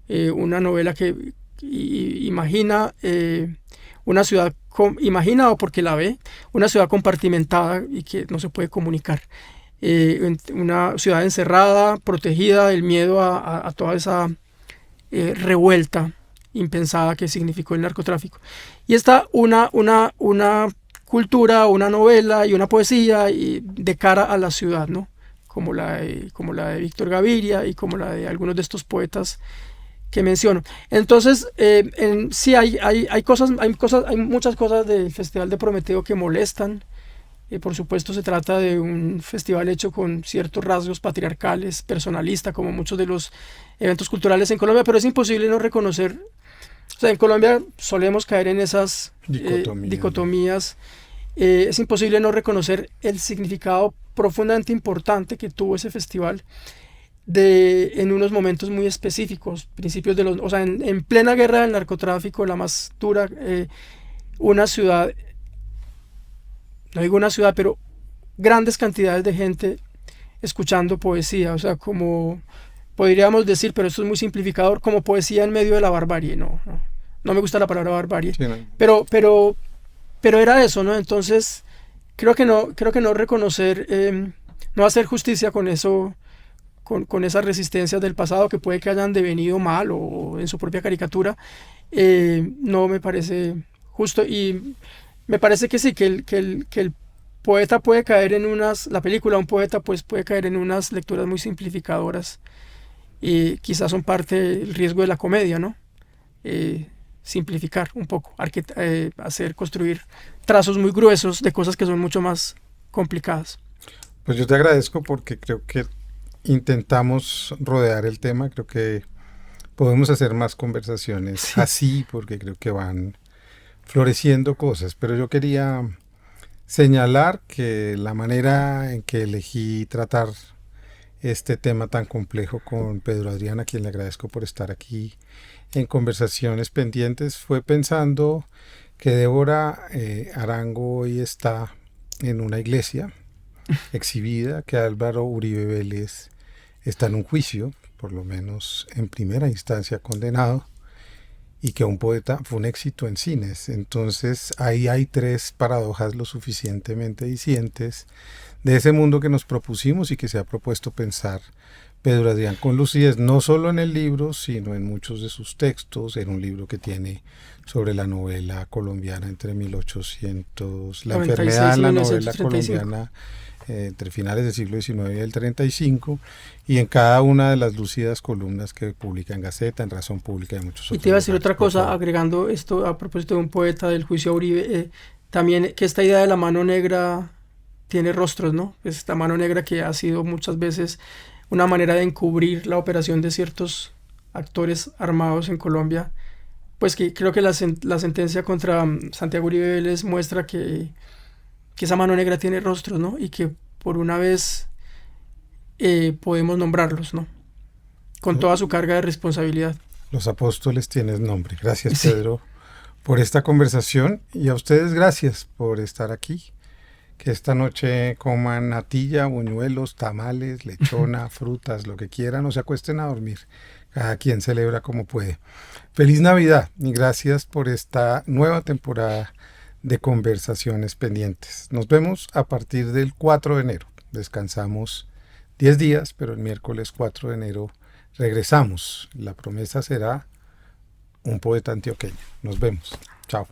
Una novela que imagina una ciudad, imagina o porque la ve, una ciudad compartimentada y que no se puede comunicar. Una ciudad encerrada, protegida del miedo a toda esa revuelta impensada que significó el narcotráfico. Y está una cultura, una novela y una poesía de cara a la ciudad, ¿no? Como la de Víctor Gaviria y como la de algunos de estos poetas que menciono. Entonces, sí hay muchas cosas del Festival de Prometeo que molestan. Por supuesto, se trata de un festival hecho con ciertos rasgos patriarcales, personalista, como muchos de los eventos culturales en Colombia, pero es imposible no reconocer. O sea, en Colombia solemos caer en esas dicotomías. Es imposible no reconocer el significado profundamente importante que tuvo ese festival en unos momentos muy específicos, principios o sea, en plena guerra del narcotráfico, la más dura, una ciudad, no digo una ciudad, pero grandes cantidades de gente escuchando poesía, o sea, como podríamos decir, pero esto es muy simplificador, como poesía en medio de la barbarie. No me gusta la palabra barbarie, sí, no. pero era eso, ¿no? Entonces creo que no reconocer, no hacer justicia con eso, con esas resistencias del pasado que puede que hayan devenido mal o en su propia caricatura, no me parece justo. Y me parece que sí, que el poeta puede caer la película, un poeta pues puede caer en unas lecturas muy simplificadoras, y quizás son parte del riesgo de la comedia, ¿no? Simplificar un poco, construir trazos muy gruesos de cosas que son mucho más complicadas. Pues yo te agradezco porque creo que intentamos rodear el tema, creo que podemos hacer más conversaciones así, porque creo que van floreciendo cosas, pero yo quería señalar que la manera en que elegí tratar este tema tan complejo con Pedro Adrián, a quien le agradezco por estar aquí en Conversaciones Pendientes, fue pensando que Débora Arango hoy está en una iglesia exhibida, que Álvaro Uribe Vélez está en un juicio, por lo menos en primera instancia condenado, y que un poeta fue un éxito en cines. Entonces ahí hay tres paradojas lo suficientemente dicientes de ese mundo que nos propusimos y que se ha propuesto pensar Pedro Adrián con lucidez, no solo en el libro, sino en muchos de sus textos, en un libro que tiene sobre la novela colombiana entre 1800, la enfermedad en la novela colombiana entre finales del siglo XIX y el 35, y en cada una de las lúcidas columnas que publica en Gaceta, en Razón Pública y muchos otros. Y te iba a decir otra cosa, agregando esto a propósito de un poeta del juicio a Uribe, también que esta idea de la mano negra tiene rostros, ¿no? Esta mano negra que ha sido muchas veces una manera de encubrir la operación de ciertos actores armados en Colombia, pues que creo que la sentencia contra Santiago Uribe Vélez muestra que esa mano negra tiene rostros, ¿no? Y que por una vez podemos nombrarlos, ¿no? Con toda su carga de responsabilidad. Los apóstoles tienen nombre. Gracias, Sí. Pedro, por esta conversación, y a ustedes gracias por estar aquí. Que esta noche coman natilla, buñuelos, tamales, lechona, frutas, lo que quieran, o se acuesten a dormir. Cada quien celebra como puede. Feliz Navidad y gracias por esta nueva temporada de Conversaciones Pendientes. Nos vemos a partir del 4 de enero. Descansamos 10 días, pero el miércoles 4 de enero regresamos. La promesa será un poeta antioqueño. Nos vemos. Chao.